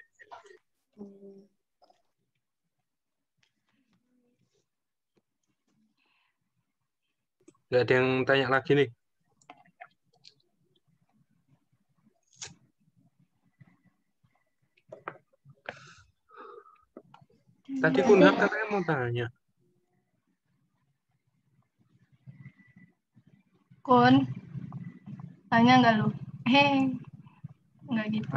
Nggak ada yang tanya lagi nih. Tadi Kunhak katanya mau tanya. Kun, tanya nggak lu? Nggak gitu.